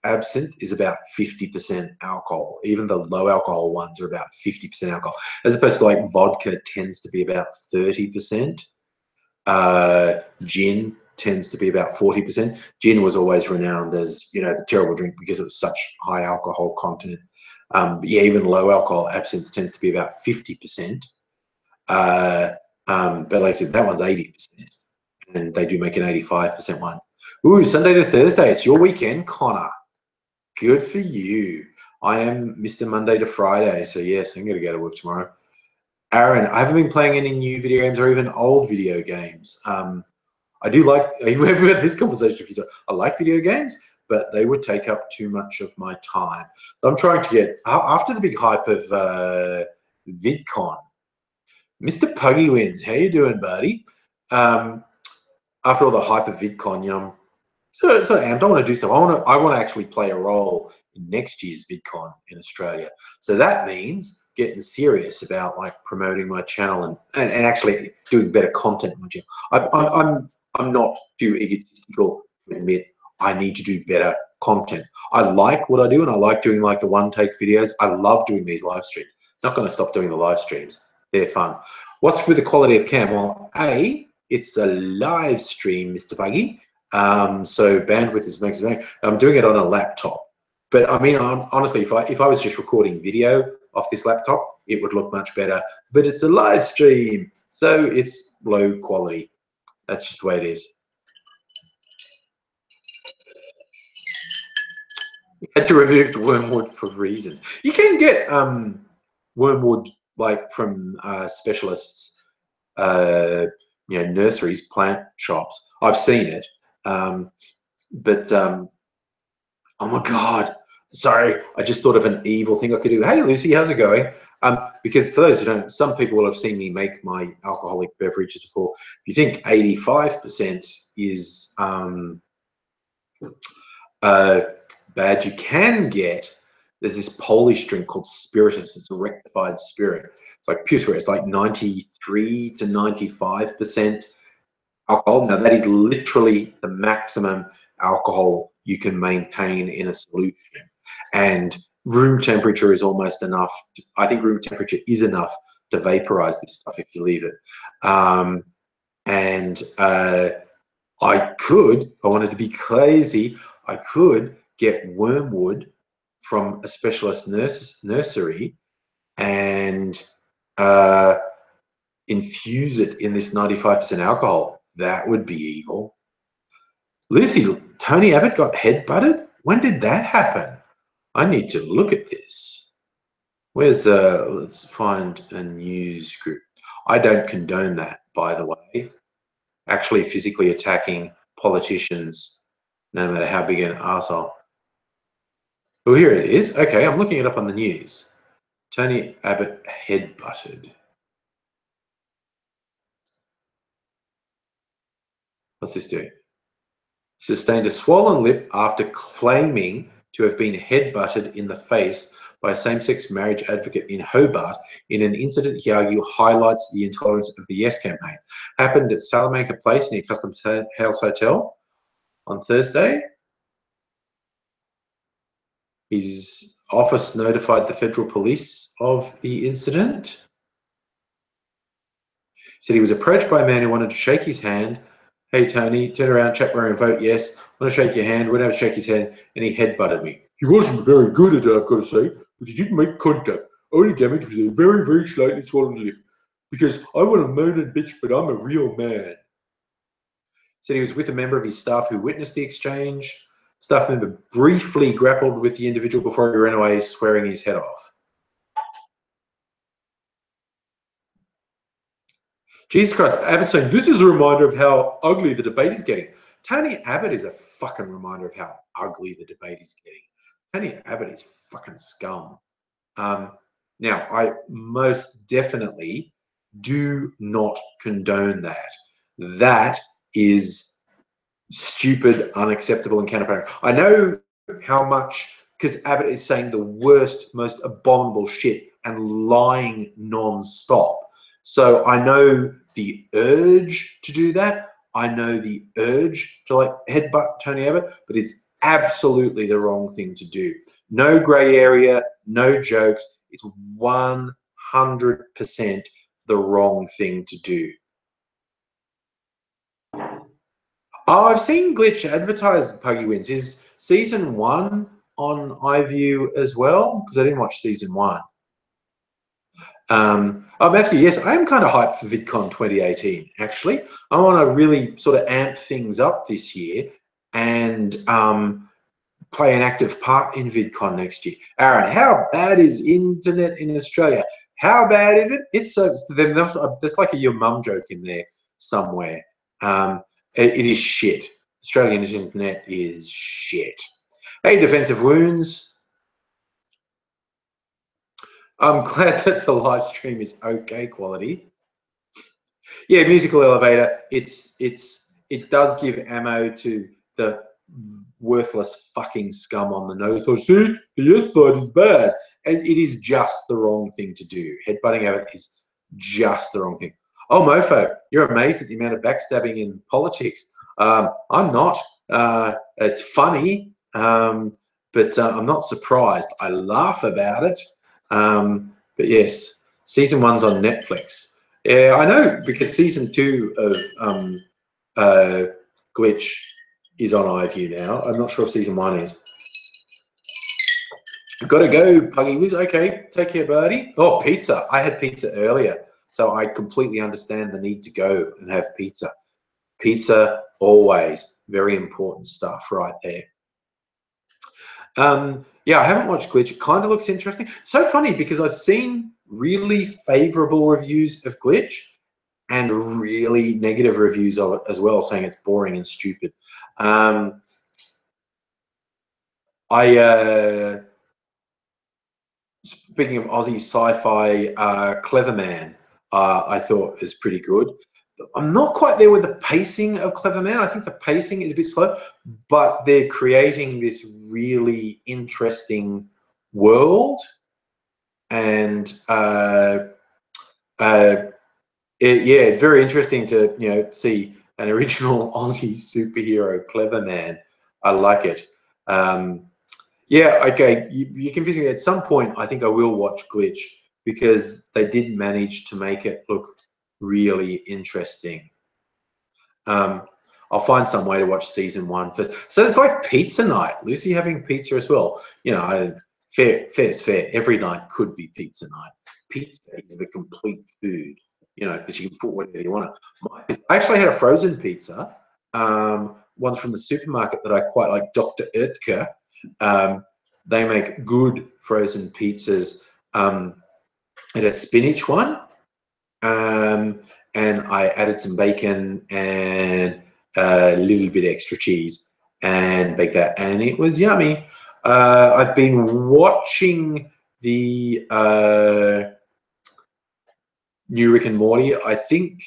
absinthe is about 50% alcohol. Even the low alcohol ones are about 50% alcohol, as opposed to like vodka tends to be about 30%. Gin tends to be about 40%. Gin was always renowned as, you know, the terrible drink because it was such high alcohol content. But yeah, even low alcohol absinthe tends to be about 50%. But like I said, that one's 80%, and they do make an 85% one. Ooh, Sunday to Thursday, it's your weekend, Connor. Good for you. I am Mr. Monday to Friday, so yes, I'm going to go to work tomorrow. Aaron, I haven't been playing any new video games or even old video games. I do like, we've had this conversation a few times. I like video games, but they would take up too much of my time. So I'm trying to get, after the big hype of VidCon, Mr. Puggy wins. How you doing, buddy? After all the hype of VidCon, you know, so I don't want to do so. I want to actually play a role in next year's VidCon in Australia. So that means getting serious about like promoting my channel and actually doing better content on my channel. I'm not too egotistical to admit I need to do better content. I like what I do, and I like doing like the one-take videos. I love doing these live streams. Not going to stop doing the live streams. They're fun. What's with the quality of cam? Well, it's a live stream, Mr. Buggy. So bandwidth is maximum. I'm doing it on a laptop. But I mean, honestly, if I was just recording video off this laptop, it would look much better. But it's a live stream, so it's low quality. That's just the way it is. You had to remove the wormwood for reasons. You can get wormwood like from specialists, you know, nurseries, plant shops. I've seen it, but oh my God, sorry, I just thought of an evil thing I could do. Hey, Lucy, how's it going? Because for those who don't, some people will have seen me make my alcoholic beverages before. If you think 85% is bad, you can get, there's this Polish drink called Spiritus. It's a rectified spirit. It's like pure spirit. It's like 93 to 95% alcohol. Now that is literally the maximum alcohol you can maintain in a solution, and room temperature is almost enough. I think room temperature is enough to vaporize this stuff if you leave it. I could, if I wanted to be crazy, I could get wormwood from a specialist nursery and infuse it in this 95% alcohol. That would be evil. Lucy, Tony Abbott got headbutted? When did that happen? I need to look at this. Where's, let's find a news group. I don't condone that, by the way. Actually physically attacking politicians, no matter how big an arsehole. Oh, here it is. Okay, I'm looking it up on the news. Tony Abbott headbutted. What's this doing? Sustained a swollen lip after claiming to have been headbutted in the face by a same-sex marriage advocate in Hobart in an incident he argued highlights the intolerance of the Yes campaign. Happened at Salamanca Place near Customs House Hotel on Thursday. His office notified the federal police of the incident. Said he was approached by a man who wanted to shake his hand. Hey, Tony, turn around, chat, where and vote yes. I want to shake your hand. Went over to shake his hand, and he headbutted me. He wasn't very good at it, I've got to say, but he didn't make contact. Only damage was a very, very slightly swollen lip. Because I want to moan and bitch, but I'm a real man. Said he was with a member of his staff who witnessed the exchange. Staff member briefly grappled with the individual before he ran away, swearing his head off. Jesus Christ, Abbott's saying, this is a reminder of how ugly the debate is getting. Tony Abbott is a fucking reminder of how ugly the debate is getting. Tony Abbott is fucking scum. Now, I most definitely do not condone that. That is stupid, unacceptable, and counterproductive. I know how much, because Abbott is saying the worst, most abominable shit and lying non-stop. So I know the urge to do that. I know the urge to like headbutt Tony Abbott, but it's absolutely the wrong thing to do. No grey area, no jokes. It's 100% the wrong thing to do. Oh, I've seen Glitch advertise Puggy Wins. Is season 1 on iView as well? Because I didn't watch season 1. Oh, Matthew, yes, I am kind of hyped for VidCon 2018, actually. I want to really sort of amp things up this year and play an active part in VidCon next year. Aaron, how bad is internet in Australia? How bad is it? It's so, there's like a your mum joke in there somewhere. It is shit. Australian internet is shit. Hey, Defensive Wounds. I'm glad that the live stream is okay quality. Yeah, musical elevator. It does give ammo to the worthless fucking scum on the nose. So see, the yes side is bad, and it is just the wrong thing to do. Headbutting Abbott is just the wrong thing. Oh, Mofo, you're amazed at the amount of backstabbing in politics. I'm not. It's funny, but I'm not surprised. I laugh about it. But yes, season 1's on Netflix. Yeah, I know, because season 2 of Glitch is on iView now. I'm not sure if season 1 is. Gotta go, Puggy Wiz. Okay, take care, buddy. Oh, pizza. I had pizza earlier, so I completely understand the need to go and have pizza. Pizza, always. Very important stuff right there. Yeah, I haven't watched Glitch. It kind of looks interesting. So funny, because I've seen really favorable reviews of Glitch and really negative reviews of it as well, saying it's boring and stupid. Speaking of Aussie sci-fi, Clever Man, I thought is pretty good. I'm not quite there with the pacing of Clever Man. I think the pacing is a bit slow, but they're creating this really interesting world, and it's very interesting to see an original Aussie superhero, Clever Man. I like it. Yeah, okay. You're confusing me. At some point, I think I will watch Glitch, because they did manage to make it look really interesting. I'll find some way to watch season 1 first. So it's like pizza night. Lucy having pizza as well. You know, fair's fair. Every night could be pizza night. Pizza is the complete food, you know, because you can put whatever you want. I actually had a frozen pizza, one from the supermarket that I quite like, Dr. Oetker. They make good frozen pizzas. I had a spinach one, and I added some bacon and a little bit extra cheese and baked that, and it was yummy. I've been watching the new Rick and Morty. I think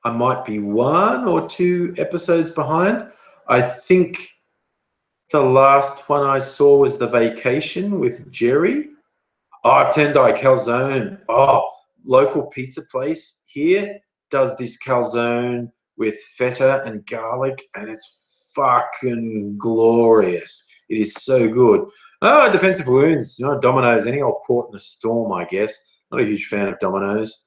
I might be 1 or 2 episodes behind. I think the last one I saw was The Vacation with Jerry. Oh, Tendai calzone. Oh, local pizza place here does this calzone with feta and garlic, and it's fucking glorious. It is so good. Oh, defensive wounds. You know, Domino's. Any old port in a storm, I guess. Not a huge fan of Domino's.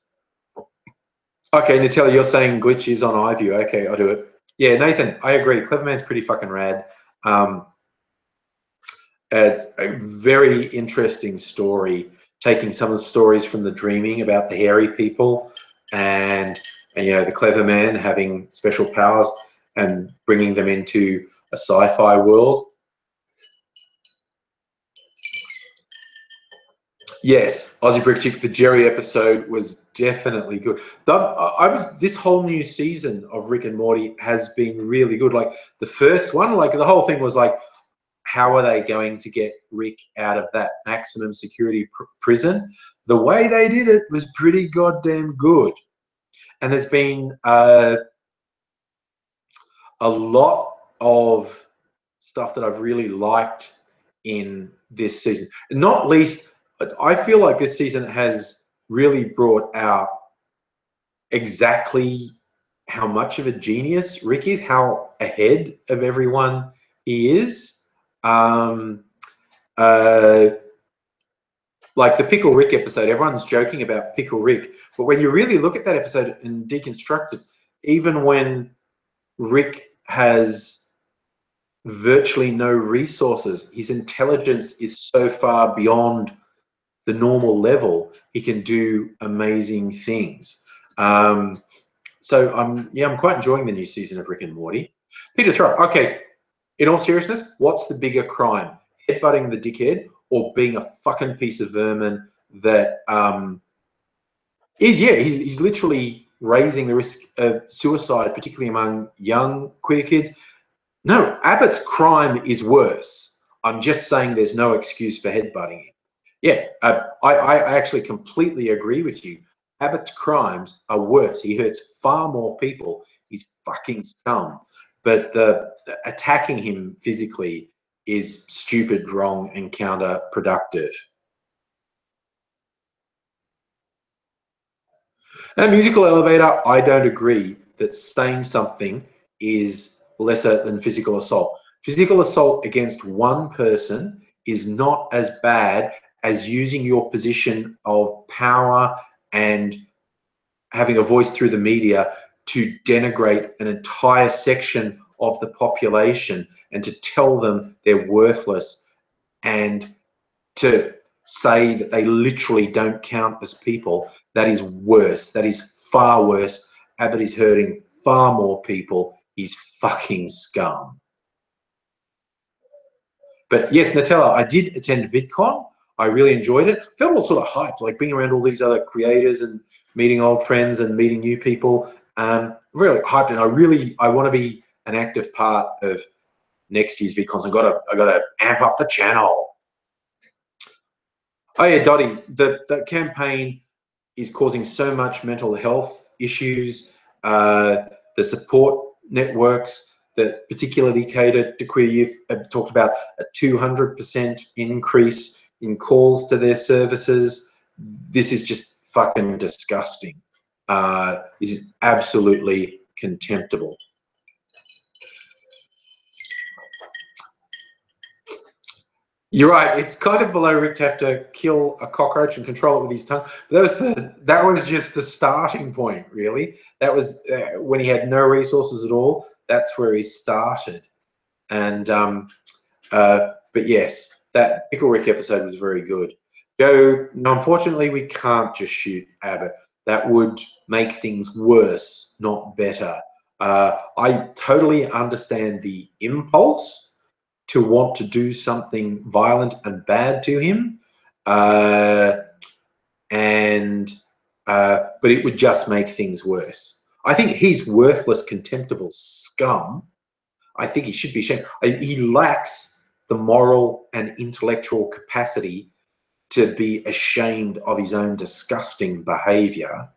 Okay, Nutella, you're saying glitches on iView. Okay, I'll do it. Yeah, Nathan, I agree. Cleverman's pretty fucking rad. It's a very interesting story, taking some of the stories from the Dreaming about the hairy people and you know, the clever man having special powers and bringing them into a sci-fi world. Yes, Aussie Brick Chick, the Jerry episode was definitely good. This whole new season of Rick and Morty has been really good. Like the first one, like the whole thing was like, how are they going to get Rick out of that maximum security prison? The way they did it was pretty goddamn good. And there's been a lot of stuff that I've really liked in this season. Not least, I feel like this season has really brought out exactly how much of a genius Rick is, how ahead of everyone he is. Like the Pickle Rick episode, everyone's joking about Pickle Rick, but when you really look at that episode and deconstruct it, even when Rick has virtually no resources, his intelligence is so far beyond the normal level, he can do amazing things. So I'm quite enjoying the new season of Rick and Morty. Peter Throw, okay, in all seriousness, what's the bigger crime? Headbutting the dickhead or being a fucking piece of vermin that he's literally raising the risk of suicide, particularly among young queer kids. No, Abbott's crime is worse. I'm just saying there's no excuse for headbutting him. Yeah, I actually completely agree with you. Abbott's crimes are worse. He hurts far more people. He's fucking scum. But the attacking him physically is stupid, wrong, and counterproductive. A musical elevator, I don't agree that saying something is lesser than physical assault. Physical assault against one person is not as bad as using your position of power and having a voice through the media to denigrate an entire section of the population and to tell them they're worthless and to say that they literally don't count as people. That is worse. That is far worse. Abbott is hurting far more people. He's fucking scum. But yes, Nutella, I did attend VidCon. I really enjoyed it. Felt all sort of hyped, like being around all these other creators and meeting old friends and meeting new people. Really hyped, and I want to be an active part of next year's VidCons. I gotta amp up the channel. Oh yeah, Dottie, the campaign is causing so much mental health issues. The support networks that particularly cater to queer youth have talked about a 200% increase in calls to their services. This is just fucking disgusting. This is absolutely contemptible. You're right. It's kind of below Rick to have to kill a cockroach and control it with his tongue. But that was just the starting point, really. That was when he had no resources at all. That's where he started. And but yes, that Pickle Rick episode was very good. Joe, unfortunately, we can't just shoot Abbott. That would make things worse, not better. I totally understand the impulse to want to do something violent and bad to him, but it would just make things worse. I think he's worthless, contemptible scum. I think he should be shamed. He lacks the moral and intellectual capacity to be ashamed of his own disgusting behaviour.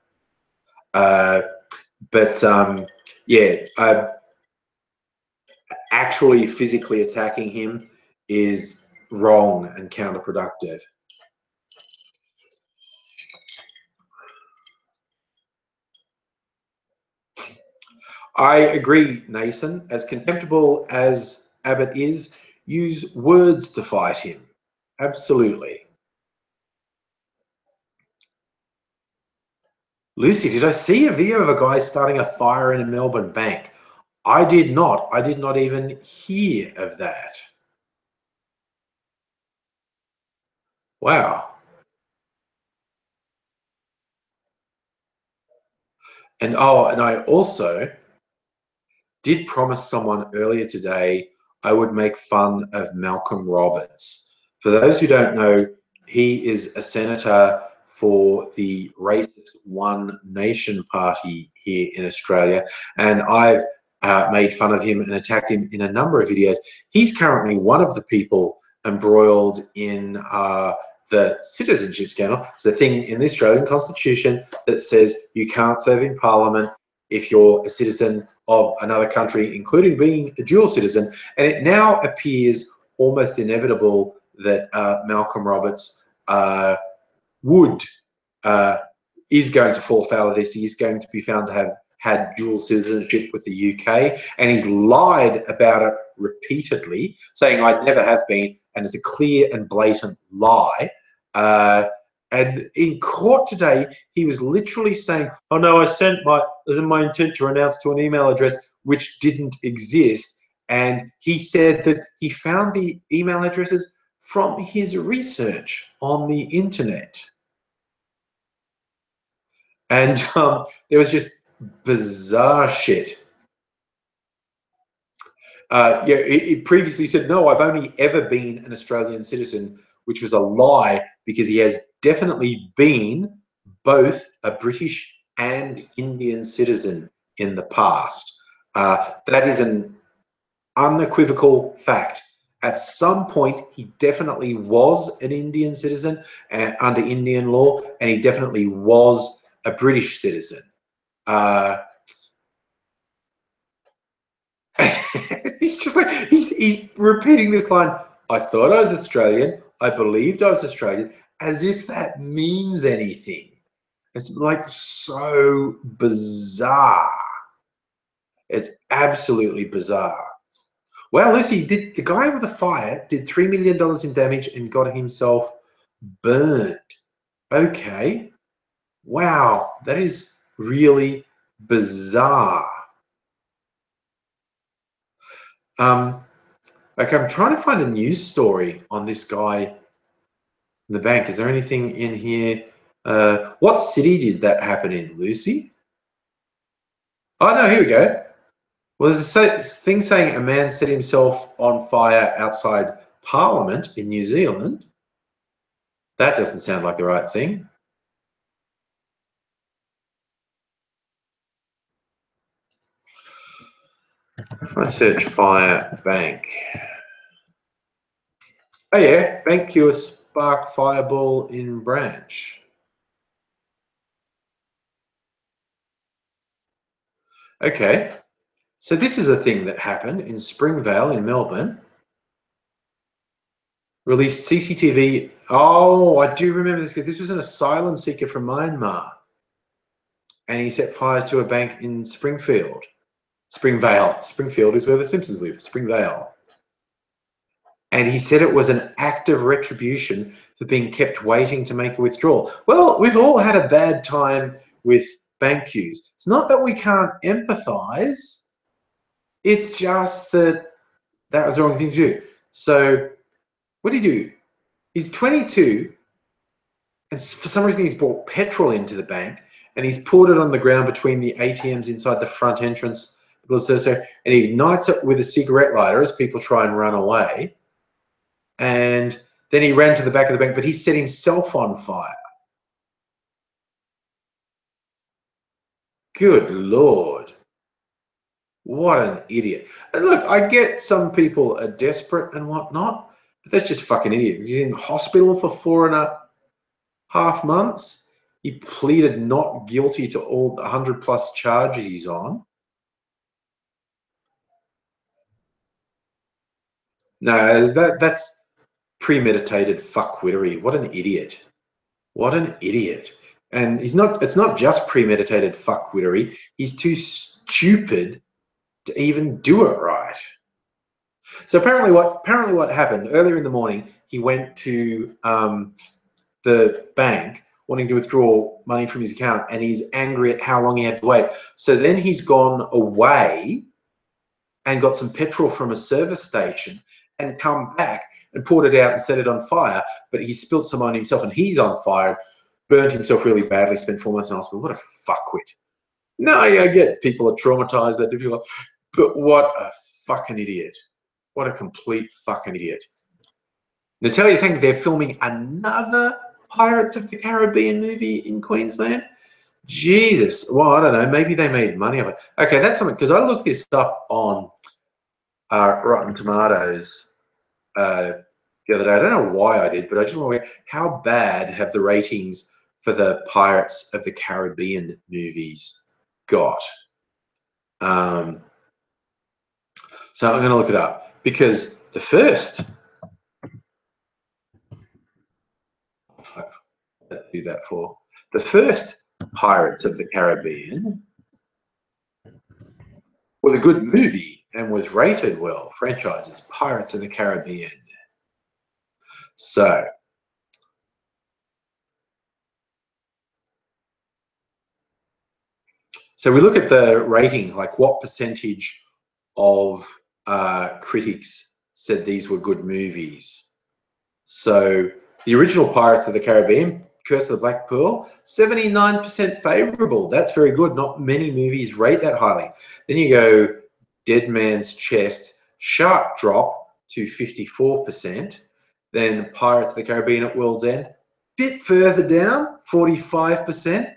Actually physically attacking him is wrong and counterproductive. I agree, Nathan. As contemptible as Abbott is, use words to fight him. Absolutely. Lucy, did I see a video of a guy starting a fire in a Melbourne bank? I did not. I did not even hear of that. Wow. And oh, and I also did promise someone earlier today I would make fun of Malcolm Roberts. For those who don't know, he is a senator for the racist One Nation Party here in Australia, and I've made fun of him and attacked him in a number of videos. He's currently one of the people embroiled in the citizenship scandal. It's a thing in the Australian Constitution that says you can't serve in Parliament if you're a citizen of another country, including being a dual citizen. And it now appears almost inevitable that Malcolm Roberts is going to fall foul of this. He's going to be found to have had dual citizenship with the UK, and he's lied about it repeatedly, saying I never have been, and it's a clear and blatant lie. And in court today, he was literally saying, "Oh no, I sent my intent to renounce to an email address which didn't exist." And he said that he found the email addresses from his research on the internet. And there was just bizarre shit. Yeah, it previously said, no, I've only ever been an Australian citizen, which was a lie because he has definitely been both a British and Indian citizen in the past. That is an unequivocal fact. At some point, he definitely was an Indian citizen under Indian law, and he definitely was a British citizen. He's just like he's repeating this line. I thought I was Australian. I believed I was Australian, as if that means anything. It's like so bizarre. It's absolutely bizarre. Well, Lucy, did the guy with the fire did $3 million in damage and got himself burned? Okay. Wow, that is really bizarre. Okay, I'm trying to find a news story on this guy in the bank. Is there anything in here? What city did that happen in, Lucy? Oh, no, here we go. Well, there's a thing saying a man set himself on fire outside Parliament in New Zealand. That doesn't sound like the right thing. If I search fire bank. Oh yeah, bank cure spark fireball in branch. Okay, so this is a thing that happened in Springvale in Melbourne. Released CCTV. Oh, I do remember this. This was an asylum seeker from Myanmar, and he set fire to a bank in Springfield. Springvale. Springfield is where the Simpsons live. Springvale. And he said it was an act of retribution for being kept waiting to make a withdrawal. Well, we've all had a bad time with bank queues. It's not that we can't empathize. It's just that that was the wrong thing to do. So what did he do? He's 22, and for some reason he's brought petrol into the bank, and he's poured it on the ground between the ATMs inside the front entrance, and he ignites it with a cigarette lighter as people try and run away. And then he ran to the back of the bank, but he set himself on fire. Good Lord. What an idiot. And look, I get some people are desperate and whatnot, but that's just fucking idiot. He's in hospital for 4.5 months. He pleaded not guilty to all the 100+ charges he's on. No, that's premeditated fuckwittery. What an idiot. What an idiot. And it's not just premeditated fuckwittery. He's too stupid to even do it right. So apparently what happened earlier in the morning, he went to the bank wanting to withdraw money from his account, and he's angry at how long he had to wait. So then he's gone away and got some petrol from a service station and come back and poured it out and set it on fire, but he spilled some on himself and he's on fire, burnt himself really badly, spent 4 months in hospital. What a fucktwit. No, I get people are traumatized, they're difficult, but what a fucking idiot. What a complete fucking idiot. Natalia saying they're filming another Pirates of the Caribbean movie in Queensland. Jesus. Well, I don't know. Maybe they made money of it. Okay, that's something, because I looked this up on Rotten Tomatoes the other day. I don't know why I did, but I just want to know how bad have the ratings for the Pirates of the Caribbean movies got. So I'm going to look it up, because the first, do that for the first Pirates of the Caribbean was a good movie and was rated well. Franchises, Pirates of the Caribbean. So we look at the ratings, like what percentage of critics said these were good movies. So the original Pirates of the Caribbean, Curse of the Black Pearl, 79% favorable. That's very good. Not many movies rate that highly. Then you go Dead Man's Chest, sharp drop to 54%. Then Pirates of the Caribbean at World's End, bit further down, 45%.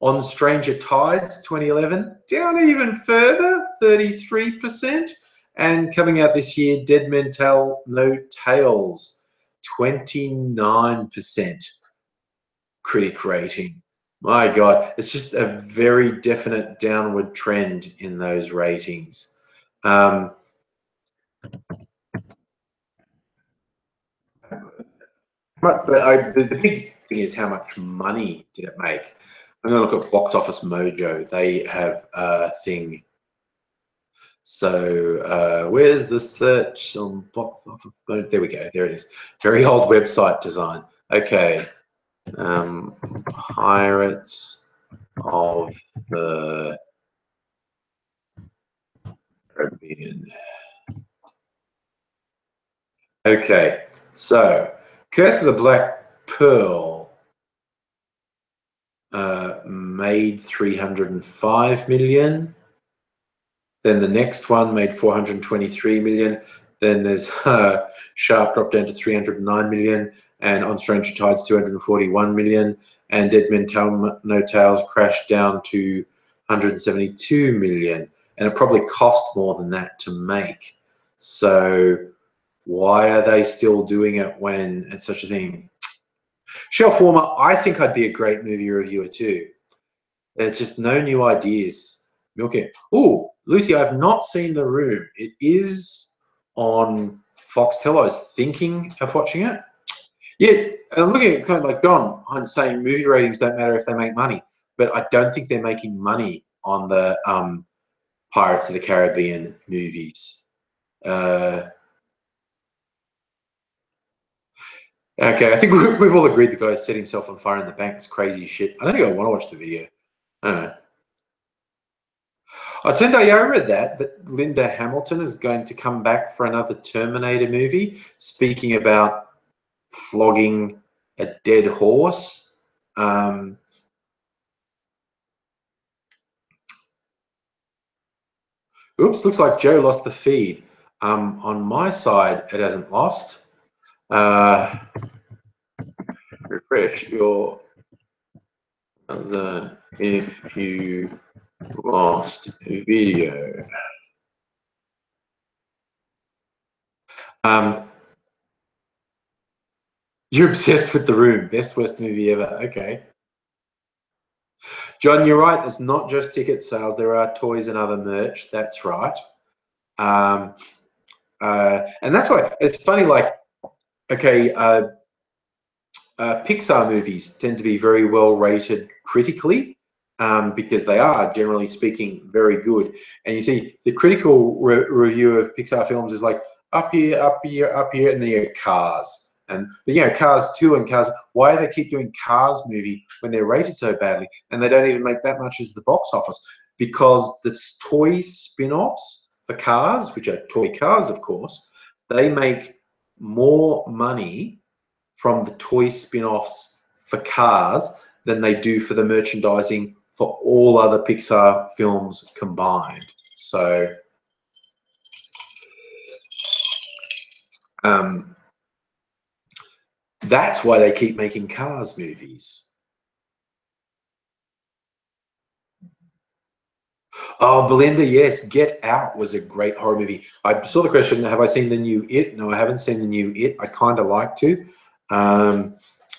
On Stranger Tides 2011, down even further, 33%. And coming out this year, Dead Men Tell No Tales, 29% critic rating. My God, it's just a very definite downward trend in those ratings. But the big thing is, how much money did it make? I'm going to look at Box Office Mojo. They have a thing. So where's the search on Box Office Mojo? There we go. There it is. Very old website design. Okay. Pirates of the Caribbean. Okay. So Curse of the Black Pearl made 305 million. Then the next one made 423 million. Then there's Sharp dropped down to 309 million, and On Stranger Tides 241 million, and Dead Men Tell No Tales crashed down to 172 million, and it probably cost more than that to make. So why are they still doing it when it's such a thing? Shelf Warmer, I think I'd be a great movie reviewer too. There's just no new ideas. Okay. Oh, Lucy, I've not seen The Room. It is on Foxtel. I was thinking of watching it. Yeah, I'm looking at kind of like John. I'm saying movie ratings don't matter if they make money, but I don't think they're making money on the Pirates of the Caribbean movies. Okay, I think we've all agreed the guy set himself on fire in the bank. It's crazy shit. I don't think I want to watch the video. I don't know. I read that Linda Hamilton is going to come back for another Terminator movie, speaking about flogging a dead horse. Oops, looks like Joe lost the feed. On my side, it hasn't lost. Refresh your other if you lost video. You're obsessed with The Room. Best worst movie ever. Okay. John, you're right. It's not just ticket sales. There are toys and other merch. That's right. And that's why it's funny, like, okay, Pixar movies tend to be very well rated critically, because they are, generally speaking, very good. And you see the critical review of Pixar films is like up here, up here, up here, and then you have Cars. But you know, Cars 2 and Cars, why do they keep doing Cars movie when they're rated so badly and they don't even make that much as the box office? Because the toy spin-offs for Cars, which are toy cars, of course, they make more money from the toy spin-offs for Cars than they do for the merchandising for all other Pixar films combined. So that's why they keep making Cars movies. Oh, Belinda, yes, Get Out was a great horror movie. I saw the question, have I seen the new It? No, I haven't seen the new It. I kind of like to, but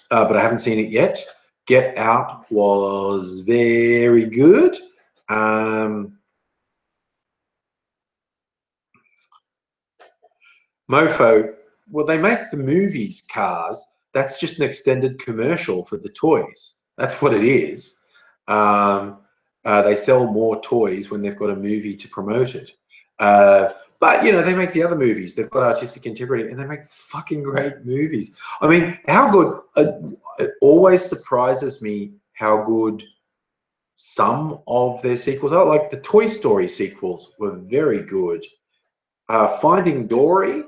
I haven't seen it yet. Get Out was very good. Mofo, well, they make the movies Cars. That's just an extended commercial for the toys. That's what it is. They sell more toys when they've got a movie to promote it. But, you know, they make the other movies. They've got artistic integrity, and they make fucking great movies. I mean, how good... it always surprises me how good some of their sequels are. Like the Toy Story sequels were very good. Finding Dory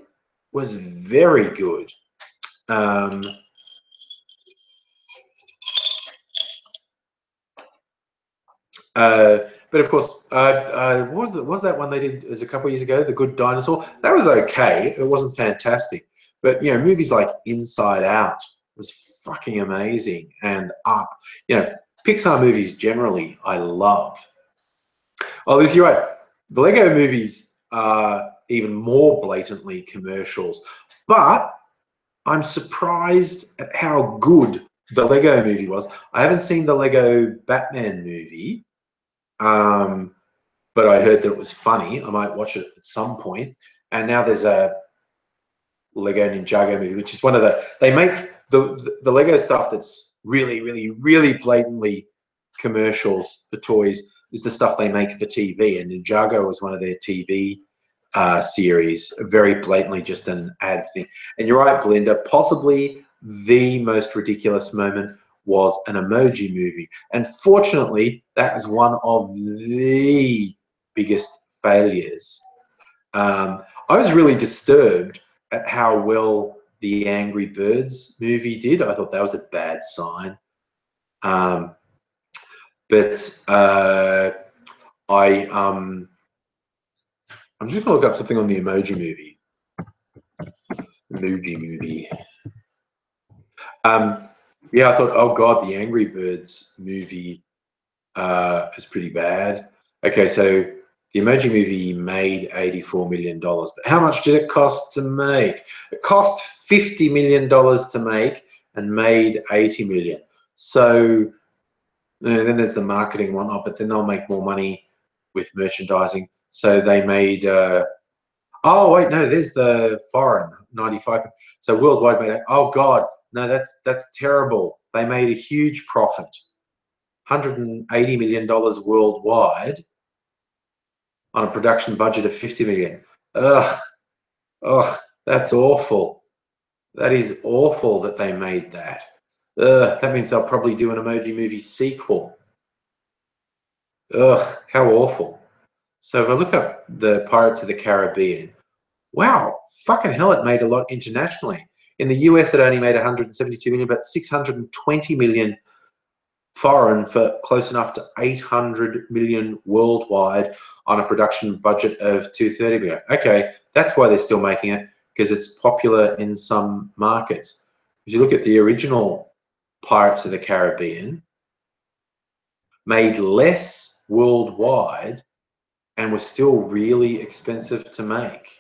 was very good. But of course, what was that one they did? It was a couple of years ago, The Good Dinosaur. That was okay. It wasn't fantastic, but you know, movies like Inside Out was fucking amazing, and Up. You know, Pixar movies generally I love. Oh, this, you're right. The Lego movies are even more blatantly commercials, but I'm surprised at how good the Lego movie was. I haven't seen the Lego Batman movie, but I heard that it was funny. I might watch it at some point. And now there's a Lego Ninjago movie, which is one of the... They make the Lego stuff that's really, really, really blatantly commercials for toys is the stuff they make for TV. And Ninjago was one of their TV series, very blatantly just an ad thing. And you're right, Belinda, possibly the most ridiculous moment was an Emoji Movie. And fortunately, that is one of the biggest failures. I was really disturbed at how well the Angry Birds movie did. I thought that was a bad sign. I'm just gonna look up something on the Emoji Movie. Yeah, I thought, oh god, the Angry Birds movie is pretty bad. Okay, so the Emoji Movie made $84 million, but how much did it cost to make? It cost $50 million to make and made $80 million. So then there's the marketing and whatnot, but then they'll make more money with merchandising. So they made oh wait, no, there's the foreign 95. So worldwide made, oh god, no, that's terrible. They made a huge profit, $180 million worldwide on a production budget of 50 million. Ugh, that's awful. That is awful that they made that. That means they'll probably do an Emoji Movie sequel. Ugh, how awful. So if I look up the Pirates of the Caribbean, wow, fucking hell, it made a lot internationally. In the US, it only made 172 million, but 620 million foreign for close enough to 800 million worldwide on a production budget of 230 million. Okay, that's why they're still making it, because it's popular in some markets. If you look at the original Pirates of the Caribbean, made less worldwide and was still really expensive to make.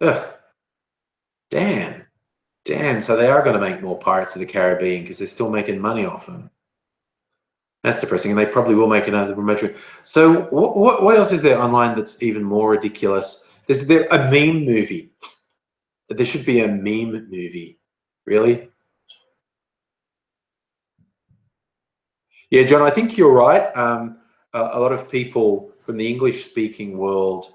Ugh. Damn. So they are going to make more Pirates of the Caribbean because they're still making money off them. That's depressing, and they probably will make another remote. So what else is there online that's even more ridiculous? There's a meme movie. There should be a meme movie. Really? Yeah, John, I think you're right. A lot of people from the English-speaking world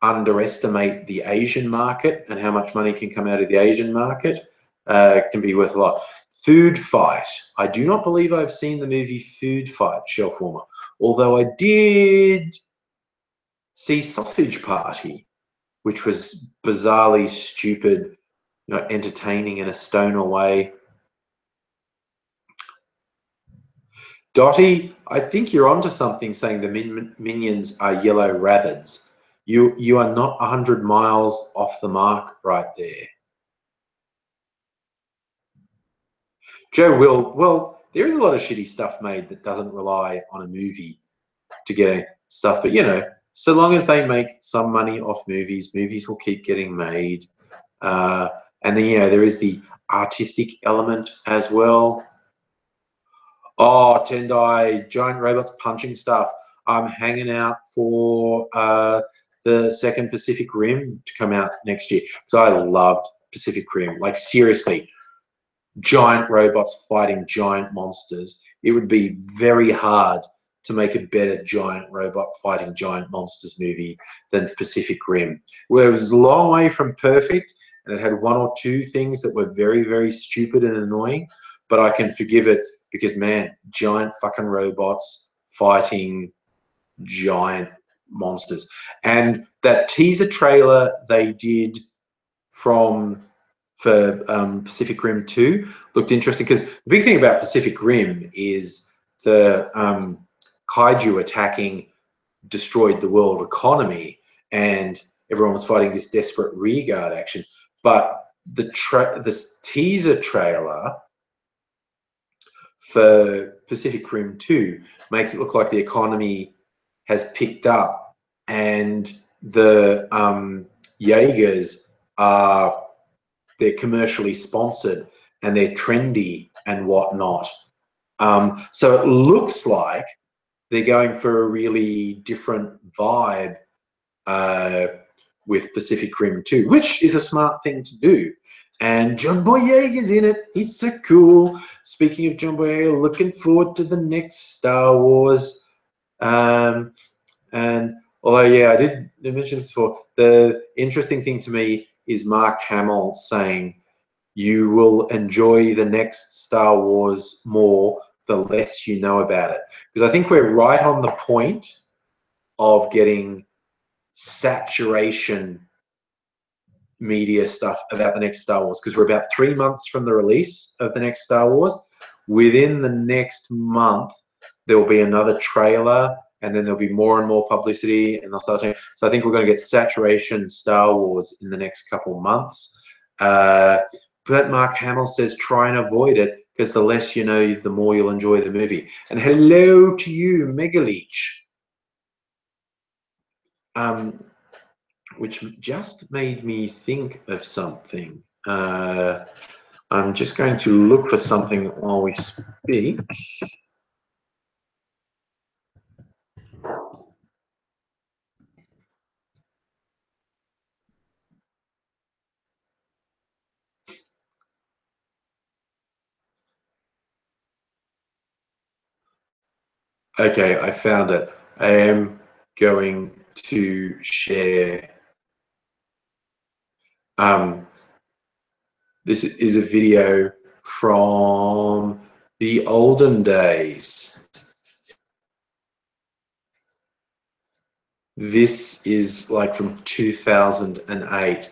underestimate the Asian market and how much money can come out of the Asian market. Can be worth a lot. Food Fight. I do not believe I've seen the movie Food Fight, Shelfwarmer, although I did see Sausage Party, which was bizarrely stupid, entertaining in a stoner way. Dottie, I think you're onto something saying the minions are yellow rabbits. You are not 100 miles off the mark right there. Joe Will, well, there is a lot of shitty stuff made that doesn't rely on a movie to get stuff, but so long as they make some money off movies, movies will keep getting made. And then, there is the artistic element as well. Oh, Tendai, giant robots punching stuff. I'm hanging out for the second Pacific Rim to come out next year. So I loved Pacific Rim. Like, seriously, giant robots fighting giant monsters. It would be very hard to make a better giant robot fighting giant monsters movie than Pacific Rim, where it was a long way from perfect, and it had one or two things that were very, very stupid and annoying, but I can forgive it because, man, giant fucking robots fighting giant monsters. And that teaser trailer they did for Pacific Rim 2 looked interesting, because the big thing about Pacific Rim is the kaiju attacking destroyed the world economy and everyone was fighting this desperate rearguard action. But this teaser trailer for Pacific Rim 2 makes it look like the economy has picked up and the Jaegers they're commercially sponsored and they're trendy and whatnot. So it looks like they're going for a really different vibe with Pacific Rim 2, which is a smart thing to do. And John Boyega's in it. He's so cool. Speaking of John Boyega, looking forward to the next Star Wars. And although, yeah, I did mention this before, the interesting thing to me is Mark Hamill saying, you will enjoy the next Star Wars more the less you know about it. Because I think we're right on the point of getting saturation media stuff about the next Star Wars, because we're about 3 months from the release of the next Star Wars. Within the next month, there will be another trailer, and then there'll be more and more publicity, and they'll start saying, so I think we're going to get saturation Star Wars in the next couple months. But Mark Hamill says try and avoid it, because the less you know, the more you'll enjoy the movie. And hello to you, Megaleech. Which just made me think of something. I'm just going to look for something while we speak. Okay, I found it. I am going to share. This is a video from the olden days. This is like from 2008.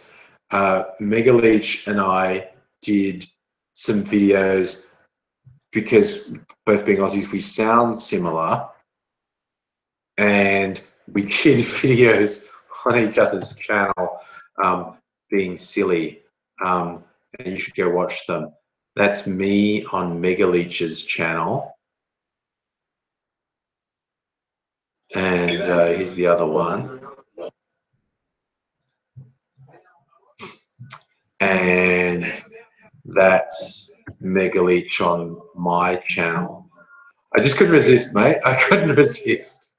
Megaleech and I did some videos because, both being Aussies, we sound similar, and we did videos on each other's channel being silly, and you should go watch them. That's me on Megaleech's channel, and here's the other one, and that's Megaleech on my channel. I just couldn't resist, mate. I couldn't resist.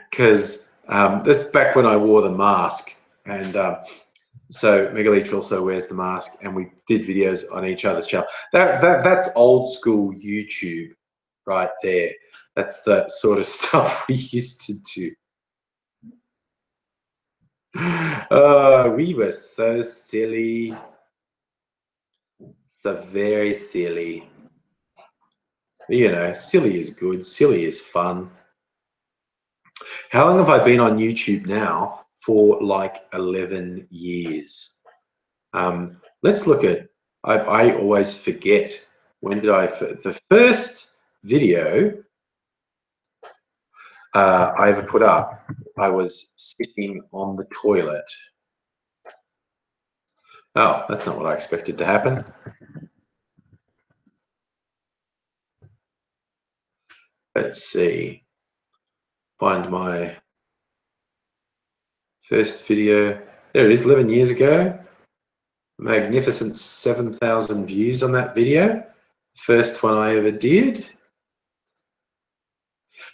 Because this back when I wore the mask, and So Megaleech also wears the mask, and we did videos on each other's channel. That's old school YouTube right there. That's the sort of stuff we used to do. We were so silly. So very silly. You know, silly is good. Silly is fun. How long have I been on YouTube now? For like 11 years. Let's look at, I always forget. When did the first video I ever put up, I was sitting on the toilet. Oh, that's not what I expected to happen. Let's see. Find my first video. There it is, 11 years ago. Magnificent 7,000 views on that video. First one I ever did.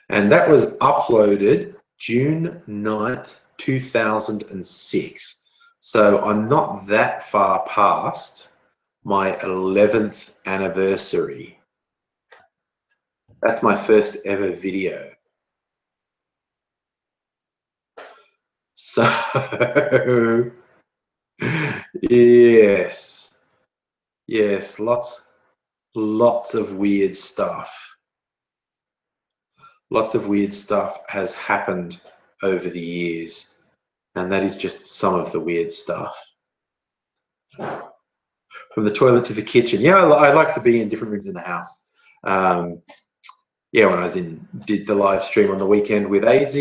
And that was uploaded June 9th, 2006. So I'm not that far past my 11th anniversary. That's my first ever video. So, yes, lots of weird stuff. Lots of weird stuff has happened over the years, and that is just some of the weird stuff. From the toilet to the kitchen. Yeah, I like to be in different rooms in the house. Yeah, when I did the live stream on the weekend with AZ,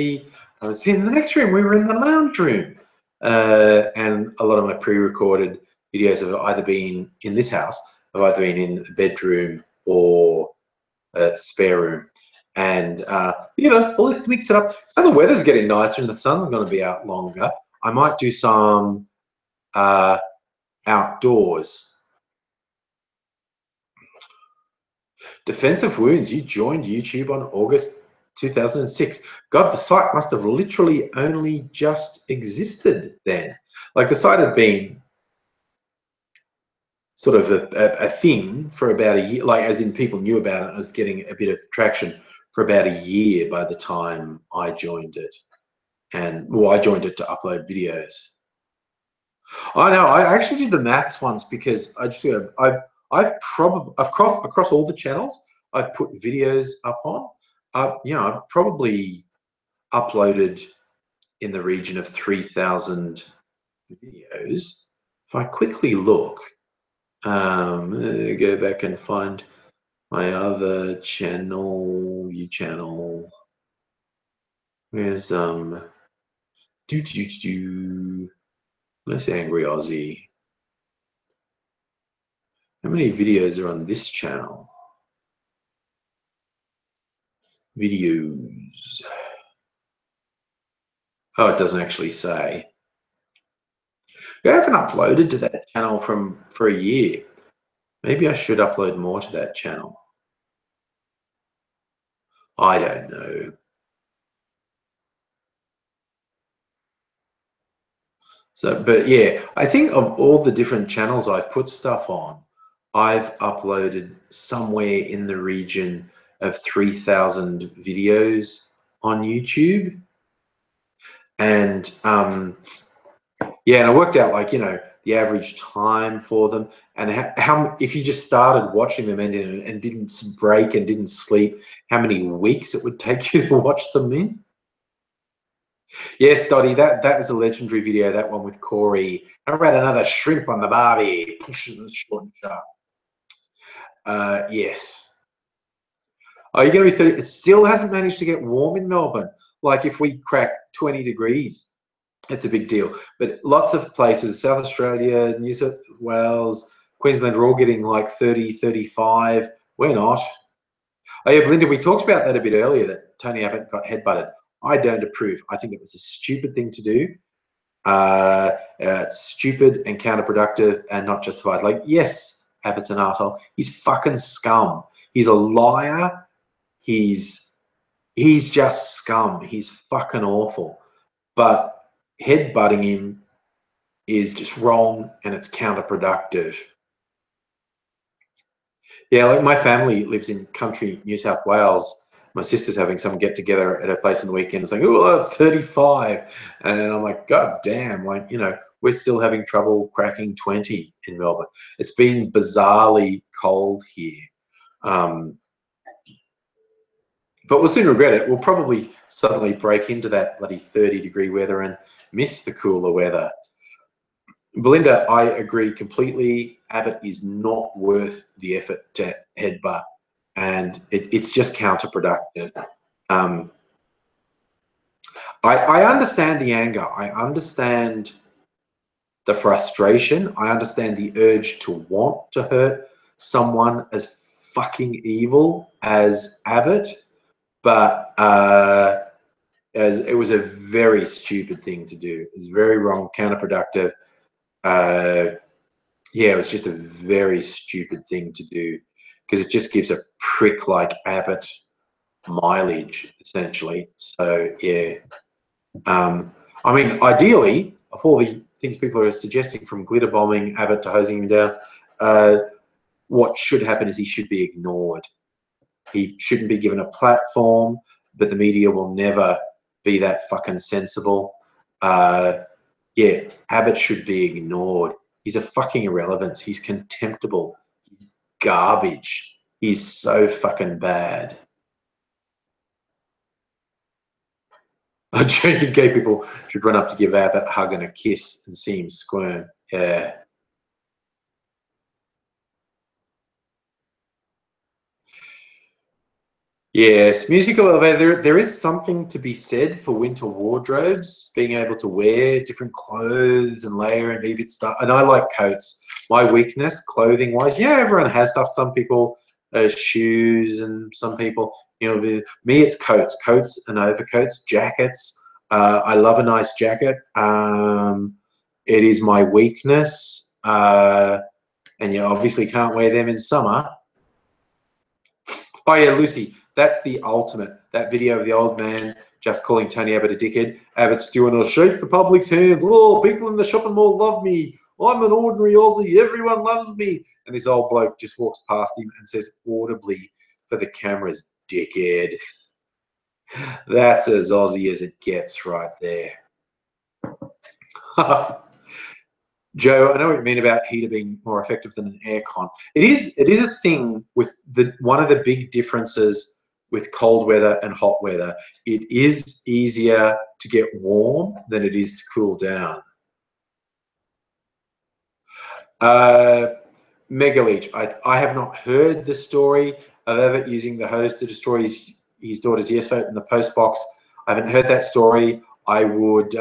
I was in the next room. We were in the lounge room. And a lot of my pre-recorded videos have either been in this house, have either been in a bedroom or a spare room. And, you know, we'll mix it up. And the weather's getting nicer and the sun's going to be out longer. I might do some outdoors. Defensive Wounds, you joined YouTube on August 2006. God, the site must have literally only just existed then. Like the site had been sort of a thing for about a year, like as in people knew about it and was getting a bit of traction for about a year by the time I joined it. And well, I joined it to upload videos. I know, I actually did the maths once because I just, I've probably, across all the channels I've put videos up on, you know, I've probably uploaded in the region of 3,000 videos. If I quickly look, go back and find my other channel, channel. Where's let's say AngryAussie. How many videos are on this channel? Videos. Oh, it doesn't actually say. I haven't uploaded to that channel for a year. Maybe I should upload more to that channel. I don't know. So, but yeah, I think of all the different channels I've put stuff on, I've uploaded somewhere in the region of 3,000 videos on YouTube. And yeah, and I worked out, like, you know, the average time for them and how if you just started watching them and didn't break and didn't sleep, how many weeks it would take you to watch them in. Yes, Dottie, that is a legendary video, that one with Corey. How about another shrimp on the barbie? Pushes it short and sharp. Yes. Oh, you're going to be 30. It still hasn't managed to get warm in Melbourne. Like if we crack 20 degrees, it's a big deal. But lots of places, South Australia, New South Wales, Queensland, are all getting like 30, 35. We're not. Oh yeah, Belinda, we talked about that a bit earlier, that Tony Abbott got headbutted. I don't approve. I think it was a stupid thing to do. Stupid and counterproductive and not justified. Like, yes, Abbott's an asshole. He's fucking scum. He's a liar. He's just scum. He's fucking awful. But headbutting him is just wrong and it's counterproductive. Yeah, like my family lives in country New South Wales. My sister's having some get together at her place on the weekend. It's like, oh, 35. And I'm like, God damn, like, you know, we're still having trouble cracking 20 in Melbourne. It's been bizarrely cold here. But we'll soon regret it. We'll probably suddenly break into that bloody 30-degree weather and miss the cooler weather. Belinda, I agree completely. Abbott is not worth the effort to headbutt, and it's just counterproductive. I understand the anger. I understand the frustration. I understand the urge to want to hurt someone as fucking evil as Abbott, but as it was a very stupid thing to do. It was very wrong, counterproductive. Yeah, it was just a very stupid thing to do because it just gives a prick like Abbott mileage, essentially. So, yeah. I mean, ideally, of all the things people are suggesting, from glitter bombing Abbott to hosing him down, what should happen is he should be ignored. He shouldn't be given a platform, but the media will never be that fucking sensible. Yeah, Abbott should be ignored. He's a fucking irrelevance. He's contemptible. He's garbage. He's so fucking bad. Joking gay people should run up to give Abbott a hug and a kiss and see him squirm. Yeah. Yes, musical elevator. There is something to be said for winter wardrobes, being able to wear different clothes and layer and be a bit stuff. And I like coats. My weakness, clothing wise, yeah, everyone has stuff. Some people shoes, and some people, you know, me it's coats and overcoats, jackets. I love a nice jacket. It is my weakness, and you obviously can't wear them in summer. Oh yeah, Lucy, that's the ultimate. That video of the old man just calling Tony Abbott a dickhead. Abbott's doing a shake the public's hands. Oh, people in the shopping mall love me. I'm an ordinary Aussie. Everyone loves me. And this old bloke just walks past him and says audibly for the cameras, dickhead. That's as Aussie as it gets right there. Joe, I know what you mean about heater being more effective than an aircon. It is a thing with one of the big differences with cold weather and hot weather. It is easier to get warm than it is to cool down. Megaleech, I have not heard the story of Abbott using the hose to destroy his daughter's yes vote in the post box. I haven't heard that story. I would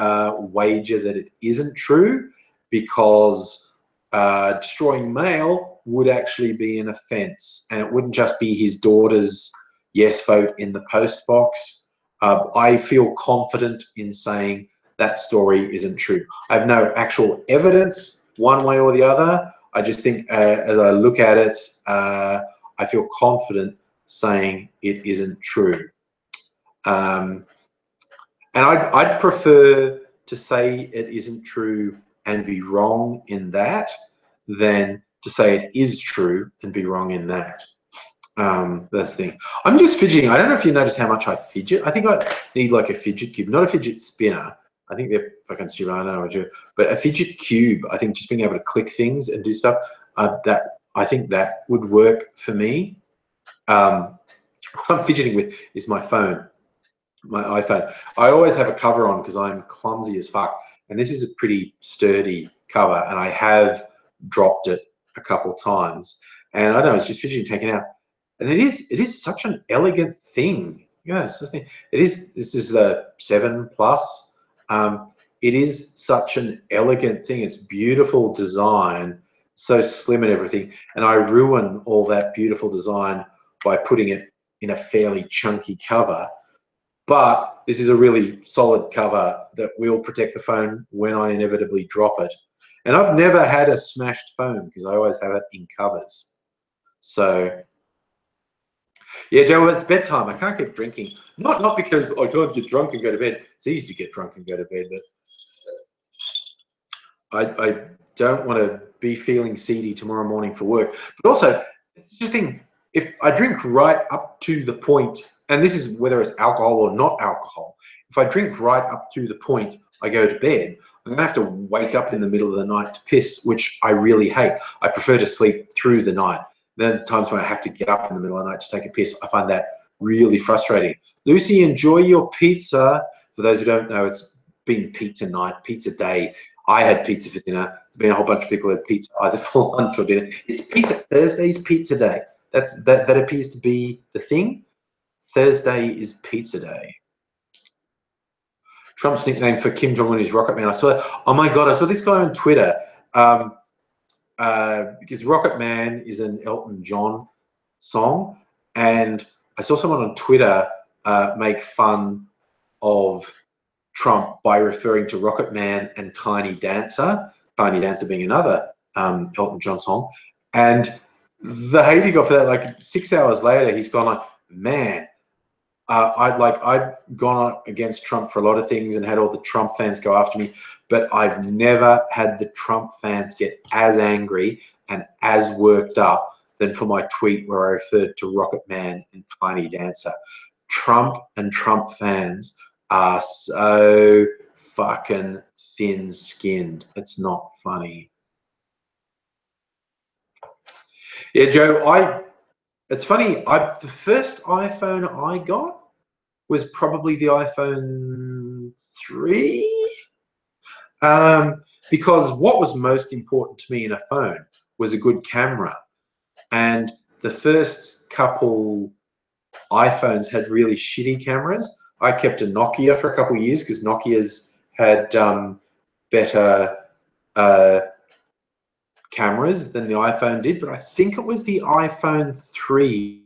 wager that it isn't true, because destroying mail would actually be an offence, and it wouldn't just be his daughter's yes vote in the post box. I feel confident in saying that story isn't true. I have no actual evidence one way or the other. I just think as I look at it, I feel confident saying it isn't true. And I'd prefer to say it isn't true and be wrong in that than to say it is true and be wrong in that. That's the thing. I'm just fidgeting. I don't know if you notice how much I fidget. I think I need like a fidget cube, not a fidget spinner. I think they're fucking stupid. I don't know what you do, but a fidget cube. I think just being able to click things and do stuff, that I think that would work for me. What I'm fidgeting with is my phone, my iPhone. I always have a cover on because I'm clumsy as fuck, and this is a pretty sturdy cover, and I have dropped it a couple times, and I don't know, it's just fidgeting, taken out. And it is such an elegant thing. Yes, it is. This is the 7 Plus. It is such an elegant thing. It's beautiful design, so slim and everything. And I ruin all that beautiful design by putting it in a fairly chunky cover. But this is a really solid cover that will protect the phone when I inevitably drop it. And I've never had a smashed phone because I always have it in covers. So yeah, Joe, it's bedtime. I can't keep drinking. Not because I can't get drunk and go to bed. It's easy to get drunk and go to bed, but I don't want to be feeling seedy tomorrow morning for work. But also, it's just thing, if I drink right up to the point, and this is whether it's alcohol or not alcohol, if I drink right up to the point I go to bed, I'm going to have to wake up in the middle of the night to piss, which I really hate. I prefer to sleep through the night. Then the times when I have to get up in the middle of the night to take a piss, I find that really frustrating. Lucy, enjoy your pizza. For those who don't know, it's been pizza night, pizza day. I had pizza for dinner. There's been a whole bunch of people who had pizza either for lunch or dinner. It's pizza. Thursday's pizza day. That appears to be the thing. Thursday is pizza day. Trump's nickname for Kim Jong-un is Rocket Man. I saw, oh my God, I saw this guy on Twitter because Rocket Man is an Elton John song. And I saw someone on Twitter make fun of Trump by referring to Rocket Man and Tiny Dancer being another Elton John song. And the hate he got for that, like 6 hours later, he's gone like, man, I'd gone up against Trump for a lot of things and had all the Trump fans go after me, but I've never had the Trump fans get as angry and as worked up than for my tweet where I referred to Rocket Man and Tiny Dancer. Trump and Trump fans are so fucking thin-skinned. It's not funny. Yeah, Joe, it's funny, the first iPhone I got was probably the iPhone 3. Because what was most important to me in a phone was a good camera. And the first couple iPhones had really shitty cameras. I kept a Nokia for a couple of years because Nokia's had better cameras than the iPhone did. But I think it was the iPhone 3